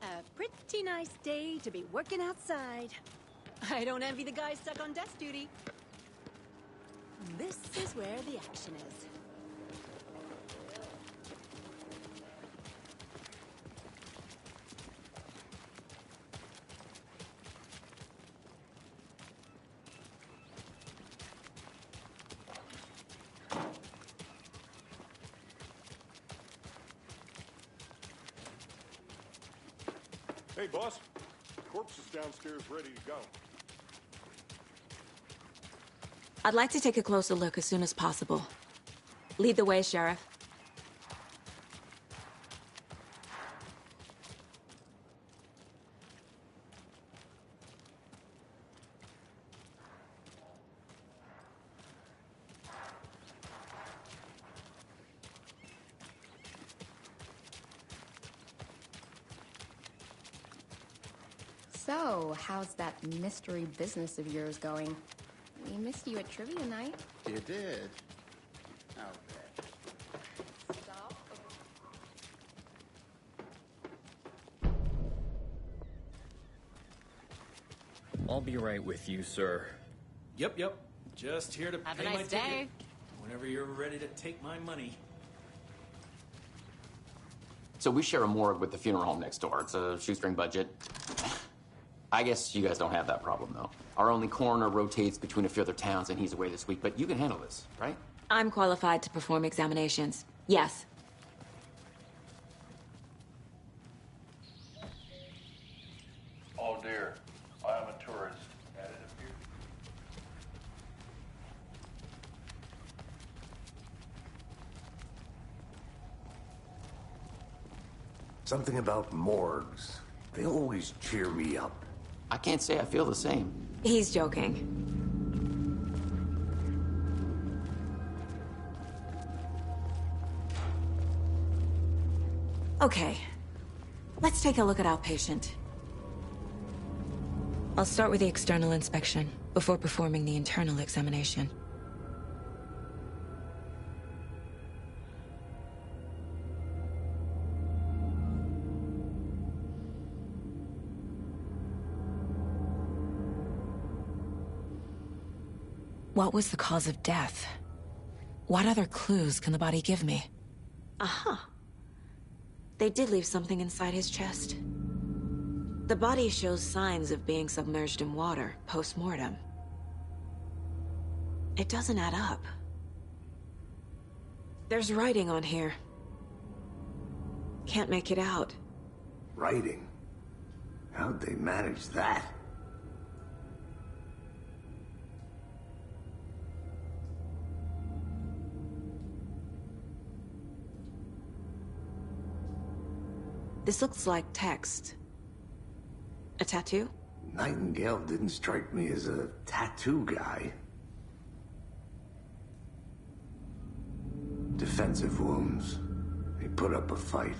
A pretty nice day to be working outside. I don't envy the guys stuck on desk duty. This is where the action is. Hey, boss. Corpse is downstairs ready to go. I'd like to take a closer look as soon as possible. Lead the way, Sheriff. So, how's that mystery business of yours going? We missed you at trivia night. You did? Oh, Stop. I'll be right with you, sir. Yep. Just here to Have a pay my nice day. ticket. Whenever you're ready to take my money. So we share a morgue with the funeral home next door. It's a shoestring budget. I guess you guys don't have that problem, though. Our only coroner rotates between a few other towns, and he's away this week, but you can handle this, right? I'm qualified to perform examinations. Yes. Oh dear, I am a tourist, and it appears. Something about morgues. They always cheer me up. I can't say I feel the same. He's joking. Okay. Let's take a look at our patient. I'll start with the external inspection before performing the internal examination. What was the cause of death? What other clues can the body give me? Aha. They did leave something inside his chest. The body shows signs of being submerged in water post-mortem. It doesn't add up. There's writing on here. Can't make it out. Writing? How'd they manage that? This looks like text. A tattoo? Nightingale didn't strike me as a tattoo guy. Defensive wounds. He put up a fight.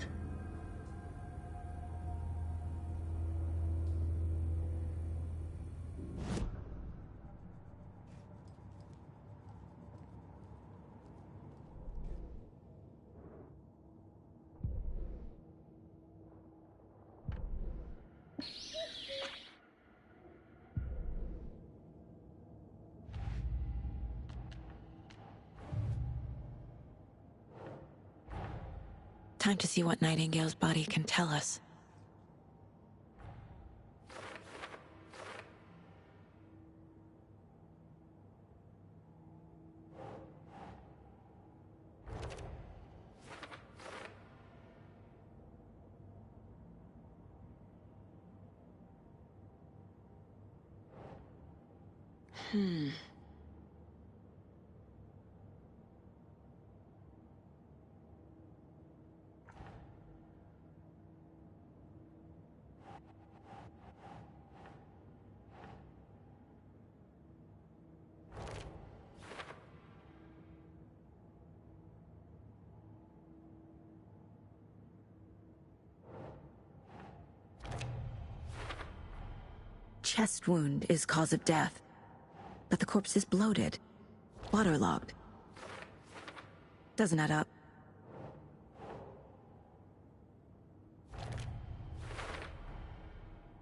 Time to see what Nightingale's body can tell us. Chest wound is cause of death, but the corpse is bloated, waterlogged. Doesn't add up.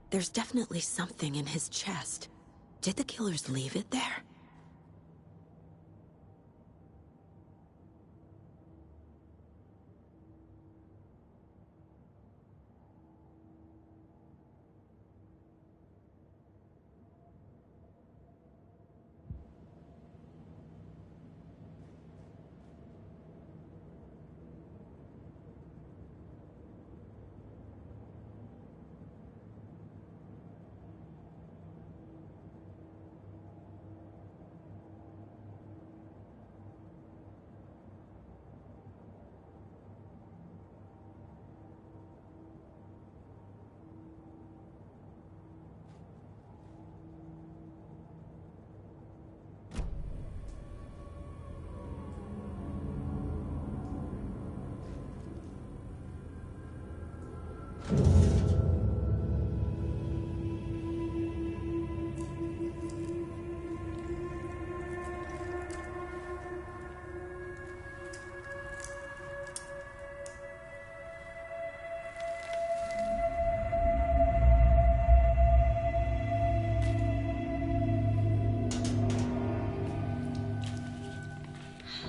There's definitely something in his chest. Did the killers leave it there?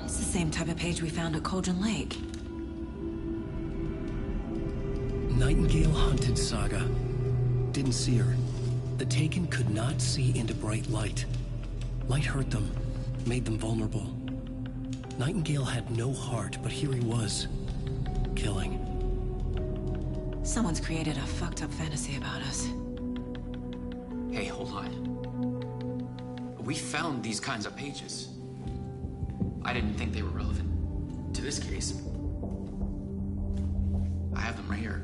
It's the same type of page we found at Cauldron Lake. Nightingale hunted Saga. Didn't see her. The Taken could not see into bright light. Light hurt them, made them vulnerable. Nightingale had no heart, but here he was, killing. Someone's created a fucked up fantasy about us. Hey, hold on. We found these kinds of pages. I didn't think they were relevant to this case. I have them right here.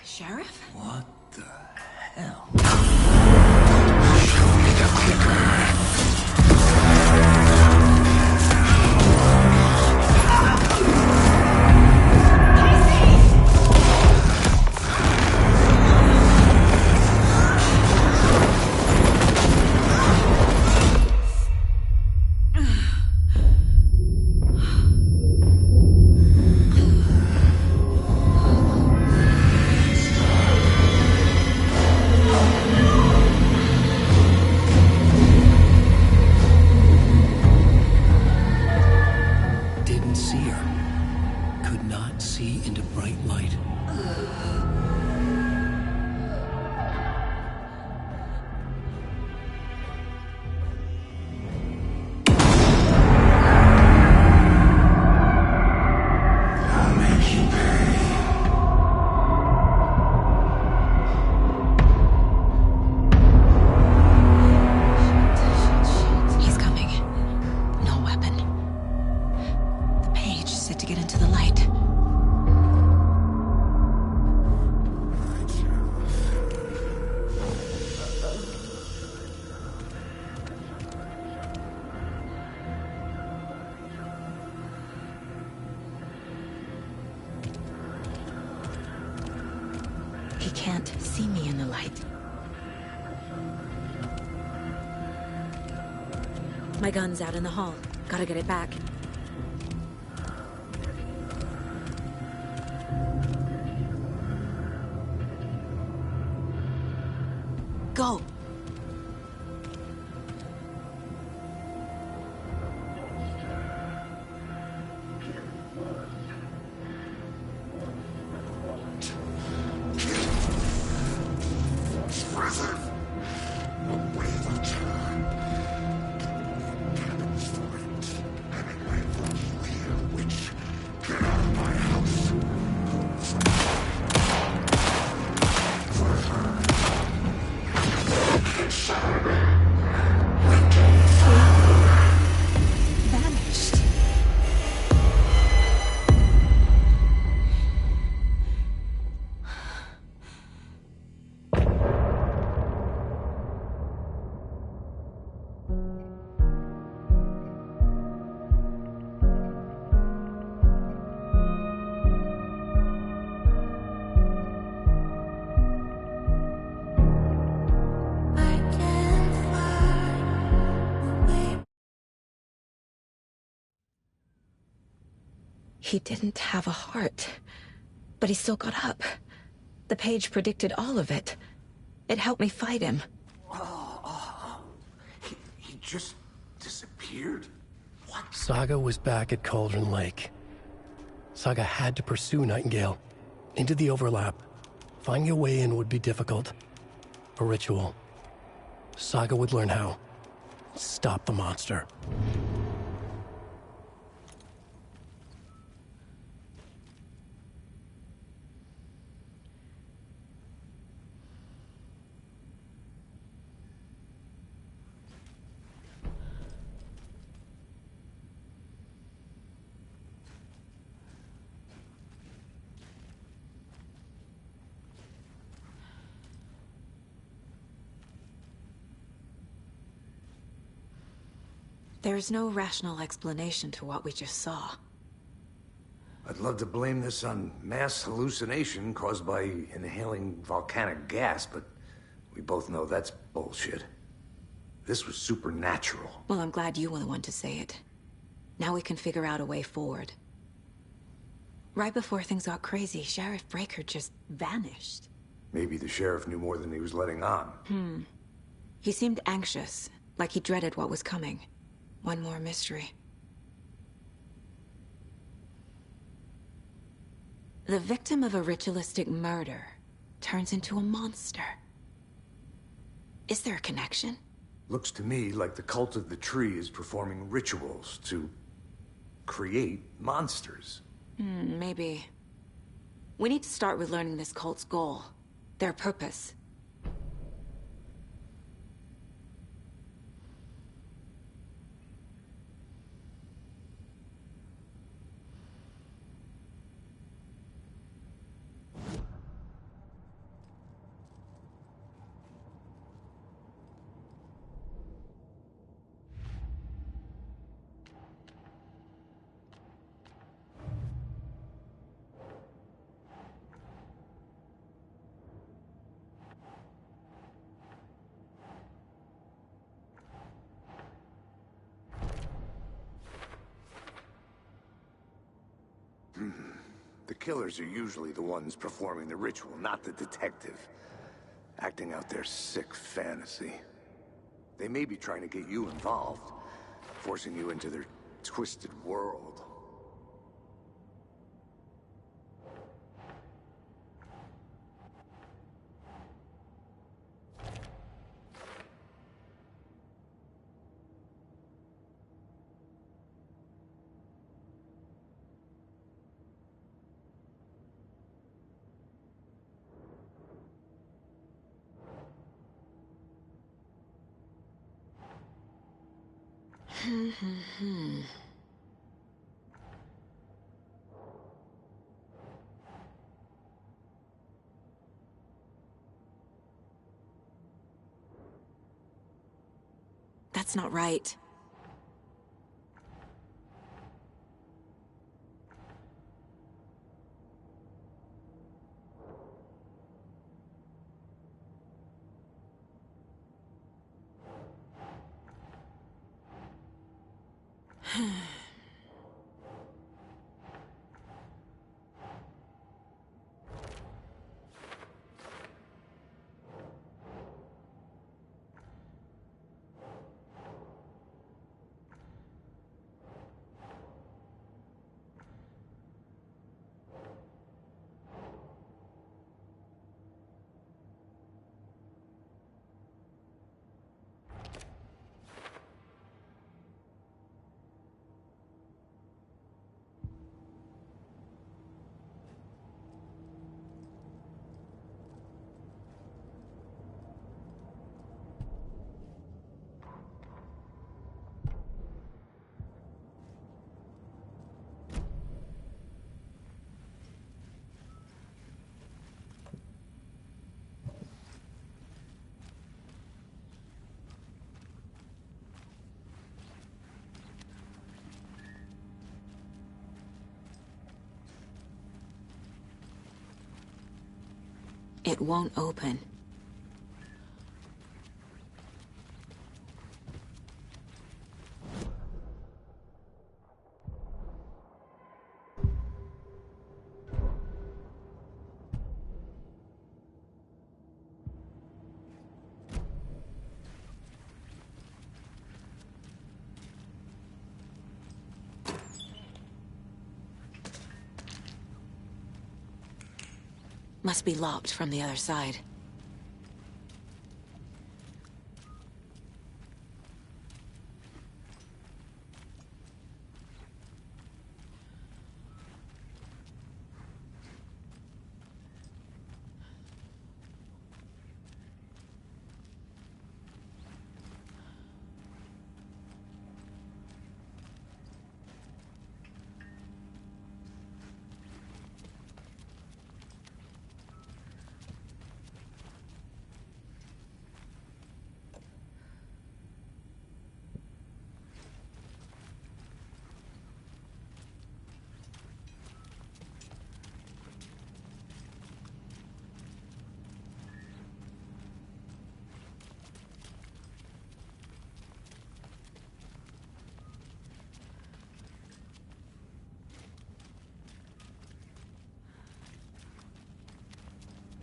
Sheriff? What the hell? Show me the clicker. could not see into bright light. He's coming. No weapon. The page set to get into the light. He can't see me in the light. My gun's out in the hall. Gotta get it back. Go! Vanished. He didn't have a heart, but he still got up. The page predicted all of it. It helped me fight him. He just disappeared? Saga was back at Cauldron Lake. Saga had to pursue Nightingale. Into the overlap. Finding a way in would be difficult. A ritual. Saga would learn how. Stop the monster. There's no rational explanation to what we just saw. I'd love to blame this on mass hallucination caused by inhaling volcanic gas, but we both know that's bullshit. This was supernatural. Well, I'm glad you were the one to say it. Now we can figure out a way forward. Right before things got crazy, Sheriff Breaker just vanished. Maybe the sheriff knew more than he was letting on. He seemed anxious, like he dreaded what was coming. One more mystery. The victim of a ritualistic murder turns into a monster. Is there a connection? Looks to me like the cult of the tree is performing rituals to create monsters. Maybe. We need to start with learning this cult's goal. Their purpose. The killers are usually the ones performing the ritual, not the detective. Acting out their sick fantasy. They may be trying to get you involved, forcing you into their twisted world. That's not right. It won't open. Must be locked from the other side.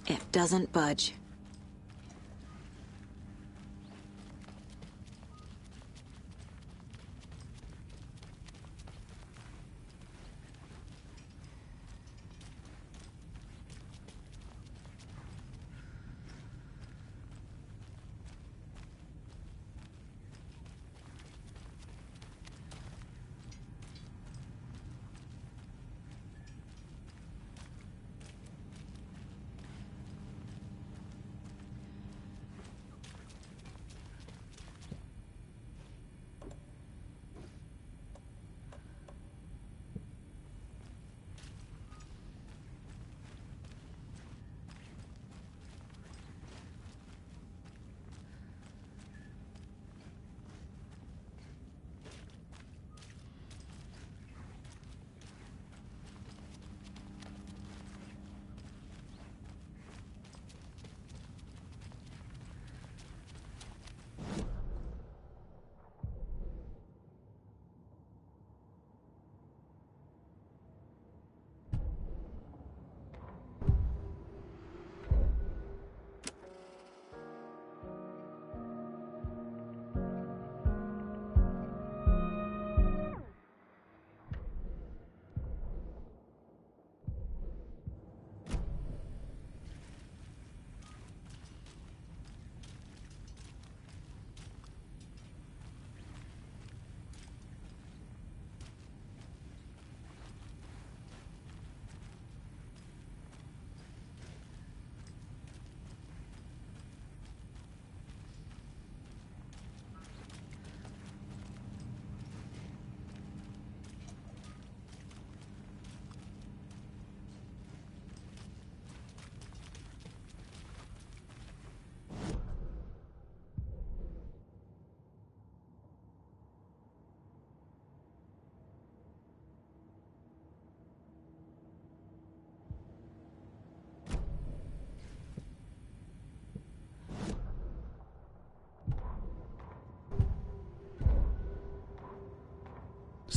It doesn't budge.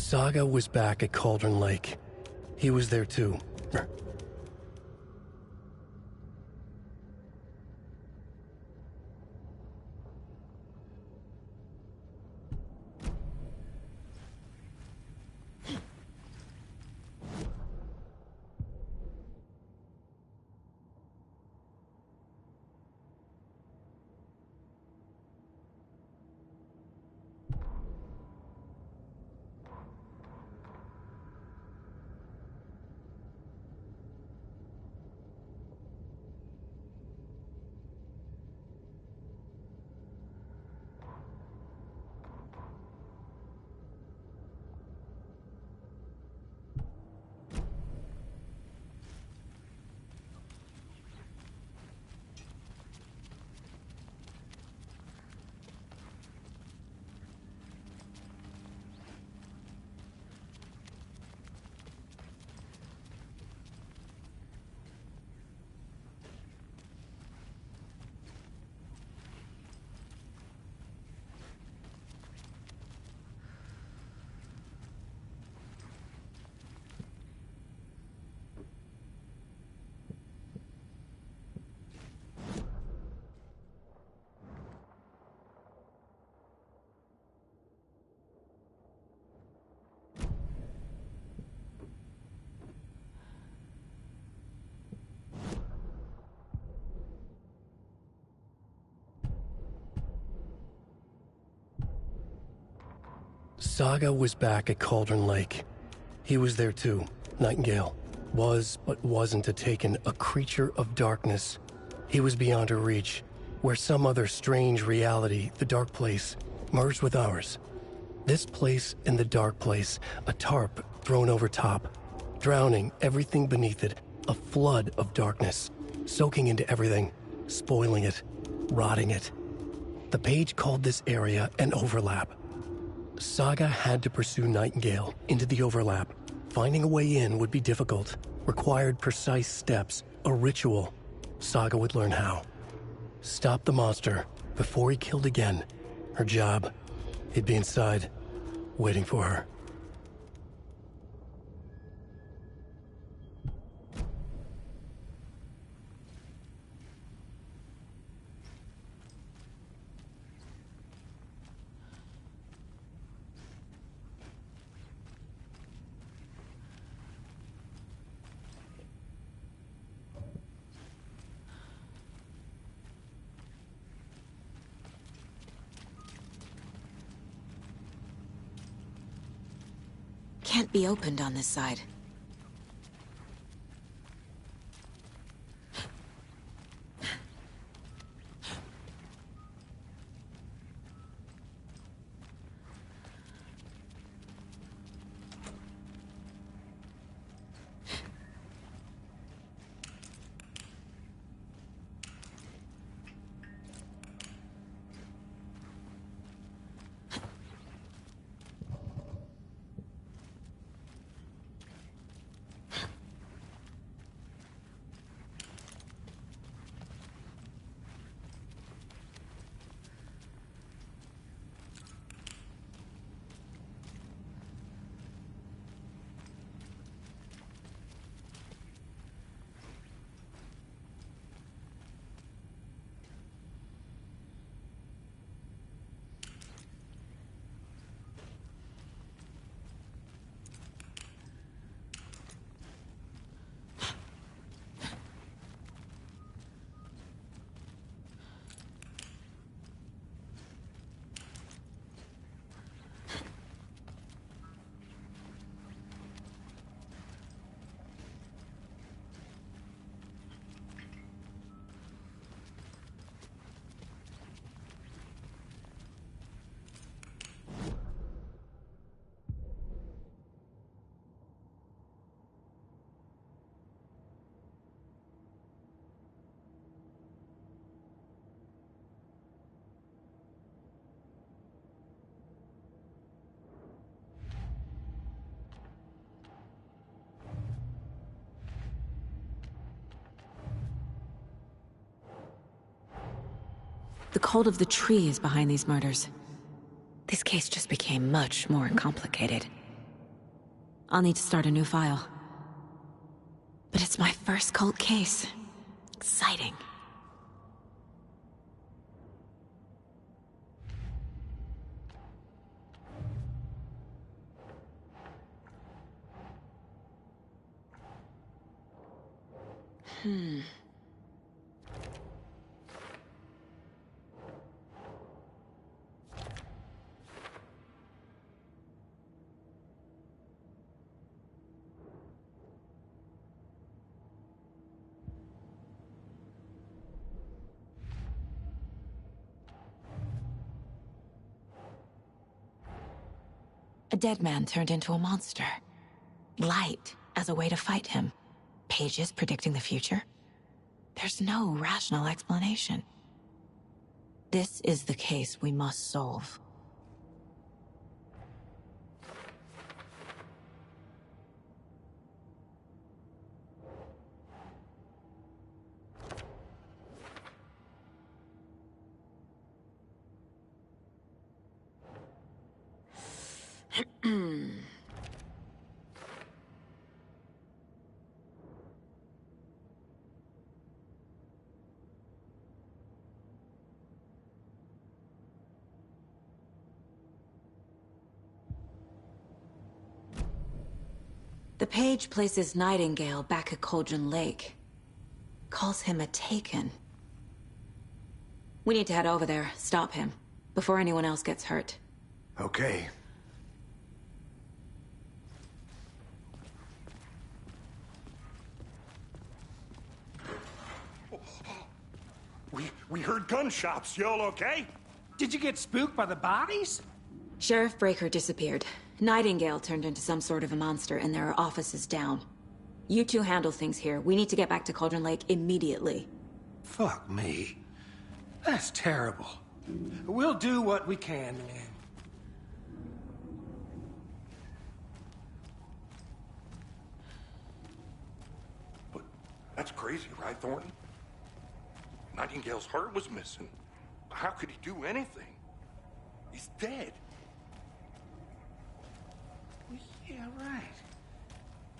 Saga was back at Cauldron Lake. He was there too. Saga was back at Cauldron Lake. He was there too. Nightingale was, but wasn't a Taken, a creature of darkness. He was beyond her reach, where some other strange reality, the dark place, merged with ours. This place and the dark place, a tarp thrown over top, drowning everything beneath it, a flood of darkness, soaking into everything, spoiling it, rotting it. The page called this area an overlap. Saga had to pursue Nightingale into the overlap. Finding a way in would be difficult, required precise steps, a ritual. Saga would learn how. Stop the monster before he killed again. Her job. He'd be inside, waiting for her. Can't be opened on this side. The cult of the tree is behind these murders. This case just became much more complicated. I'll need to start a new file. But it's my first cult case. Exciting. A dead man turned into a monster. Light as a way to fight him. Pages predicting the future? There's no rational explanation. This is the case we must solve. The page places Nightingale back at Cauldron Lake. Calls him a Taken. We need to head over there, stop him, before anyone else gets hurt. Okay. We heard gunshots. Y'all okay? Did you get spooked by the bodies? Sheriff Breaker disappeared. Nightingale turned into some sort of a monster, and there are offices down. You two handle things here. We need to get back to Cauldron Lake immediately. Fuck me. That's terrible. We'll do what we can, man. But that's crazy, right, Thornton? Nightingale's heart was missing. How could he do anything? He's dead. Yeah, right.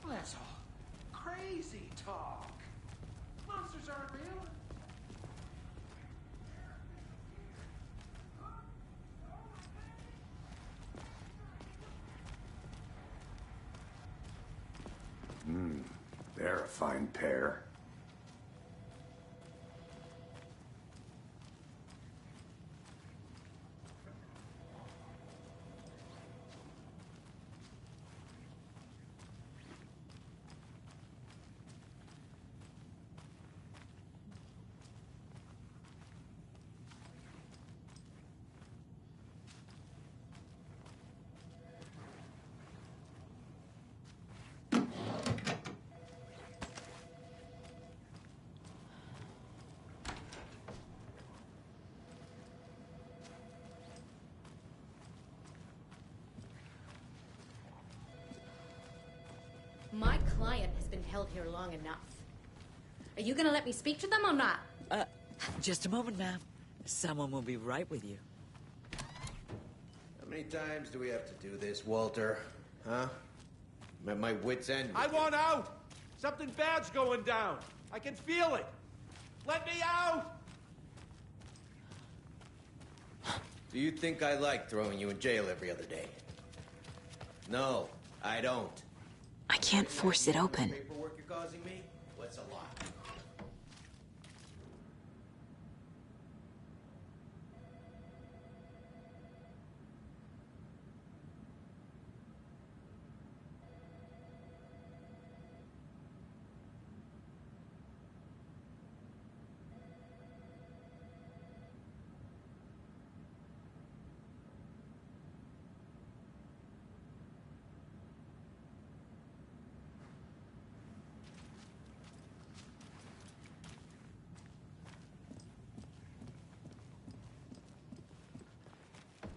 Well, that's all crazy talk. Monsters aren't real. They're a fine pair. My client has been held here long enough. Are you gonna let me speak to them or not? Just a moment, ma'am. Someone will be right with you. How many times do we have to do this, Walter? Huh? I'm at my wit's end. I want out! Something bad's going down. I can feel it. Let me out! Do you think I like throwing you in jail every other day? No, I don't. I can't force it open. Paperwork you're causing me? What's a lot?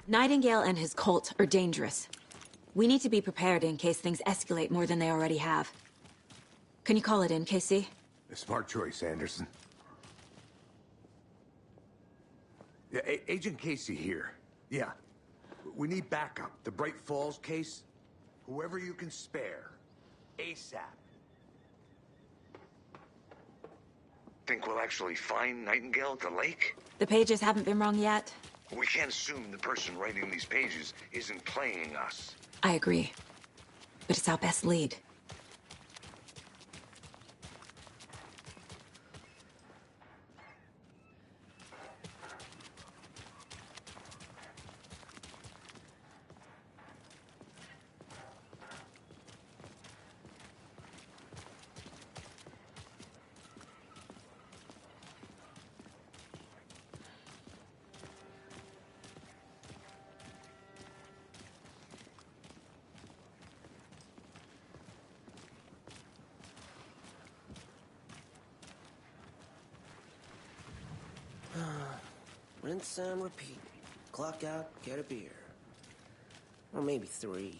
Nightingale and his cult are dangerous. We need to be prepared in case things escalate more than they already have. Can you call it in, KC? A smart choice, Anderson. Yeah, Agent Casey here. Yeah. We need backup. The Bright Falls case? Whoever you can spare. ASAP. Think we'll actually find Nightingale at the lake? The pages haven't been wrong yet. We can't assume the person writing these pages isn't playing us. I agree. But it's our best lead. Rinse and repeat. Clock out, get a beer. Or maybe 3.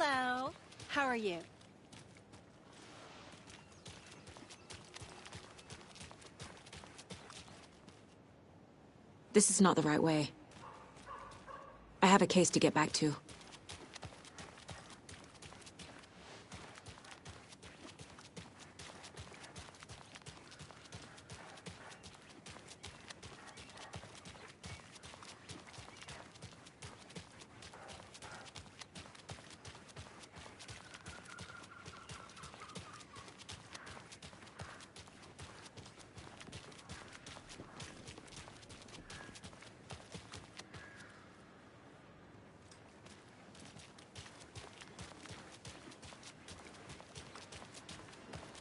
Hello. How are you? This is not the right way. I have a case to get back to.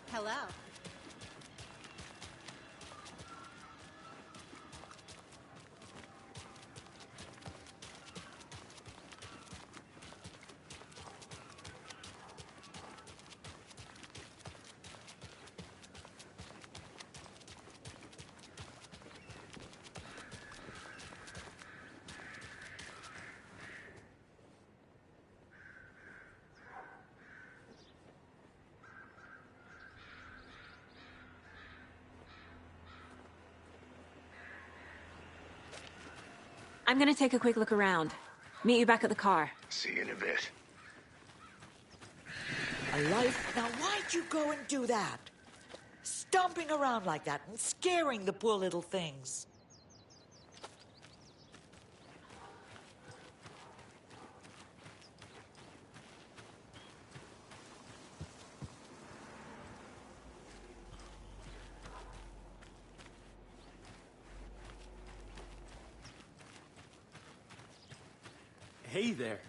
Hello. I'm gonna take a quick look around. Meet you back at the car. See you in a bit. A life? Now why'd you go and do that? Stomping around like that and scaring the poor little things. Hey there.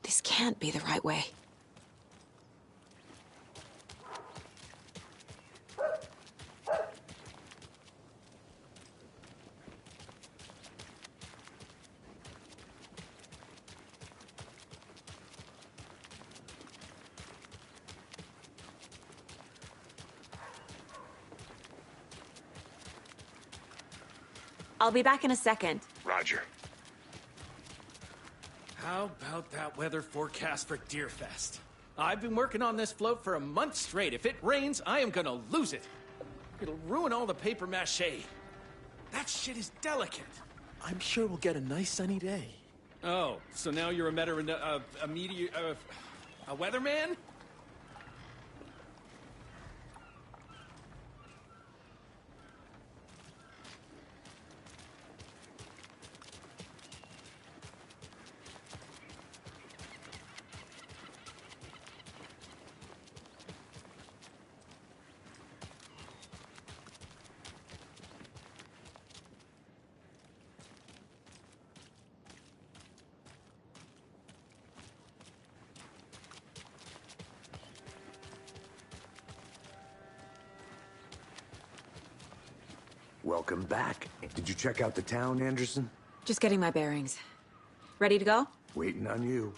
This can't be the right way. I'll be back in a second. Roger. How about that weather forecast for Deerfest? I've been working on this float for a month straight. If it rains, I am gonna lose it. It'll ruin all the paper mache. That shit is delicate. I'm sure we'll get a nice sunny day. Oh, so now you're a weatherman? Welcome back. Did you check out the town, Anderson? Just getting my bearings. Ready to go? Waiting on you.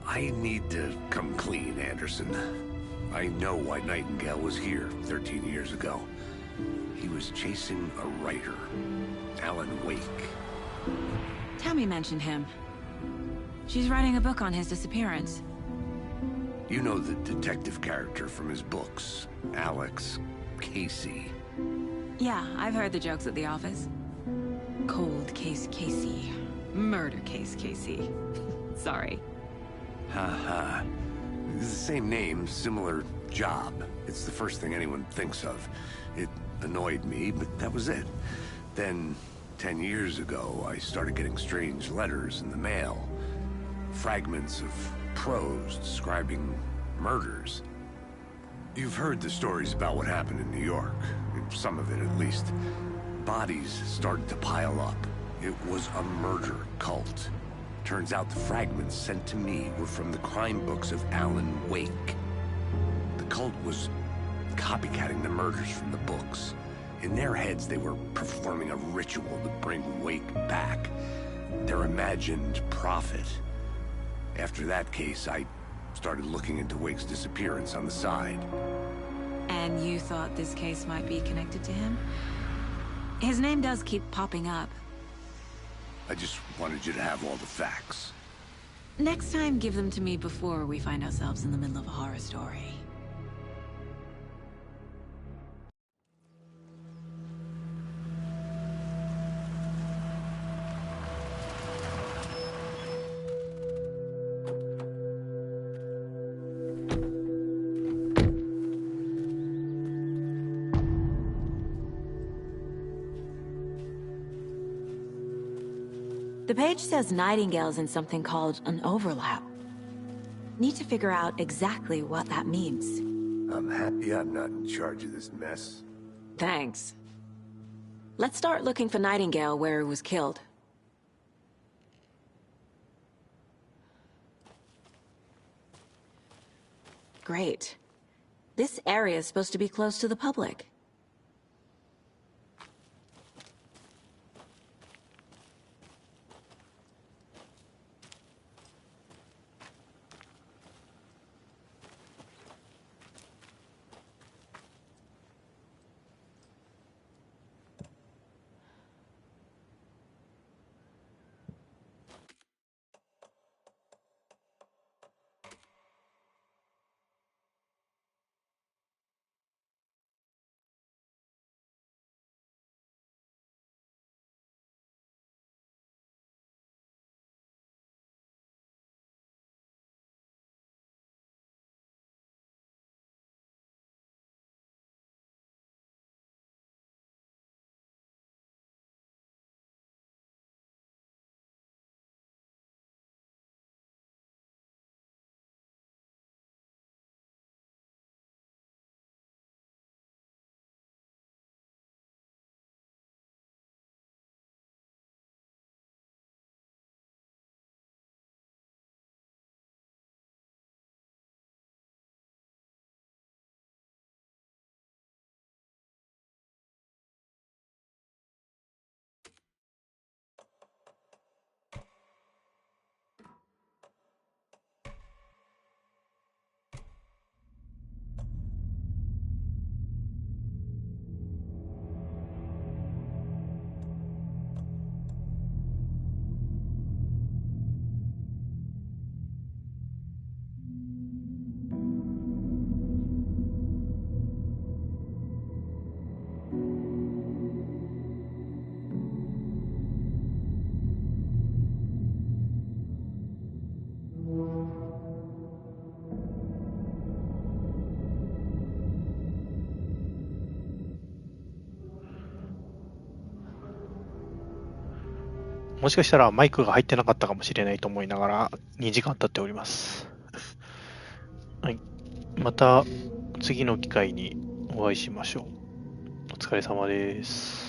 I need to come clean, Anderson. I know why Nightingale was here 13 years ago. He was chasing a writer, Alan Wake. Tammy mentioned him. She's writing a book on his disappearance. You know the detective character from his books, Alex Casey. Yeah, I've heard the jokes at the office. Cold case Casey. Murder case Casey. Sorry. Haha. It's the same name, similar job. It's the first thing anyone thinks of. It annoyed me, but that was it. Then, 10 years ago, I started getting strange letters in the mail. Fragments of prose describing murders. You've heard the stories about what happened in New York. Some of it, at least. Bodies started to pile up. It was a murder cult. Turns out the fragments sent to me were from the crime books of Alan Wake. The cult was copycatting the murders from the books. In their heads, they were performing a ritual to bring Wake back. Their imagined prophet. After that case, I started looking into Wake's disappearance on the side. And you thought this case might be connected to him? His name does keep popping up. I just wanted you to have all the facts. Next time, give them to me before we find ourselves in the middle of a horror story. The page says Nightingale's in something called an overlap. Need to figure out exactly what that means. I'm happy I'm not in charge of this mess. Thanks. Let's start looking for Nightingale where he was killed. Great. This area is supposed to be closed to the public. もしかしたらマイクが入ってなかったかもしれないと思いながら2時間経っております。はい。また次の機会にお会いしましょう。お疲れ様です。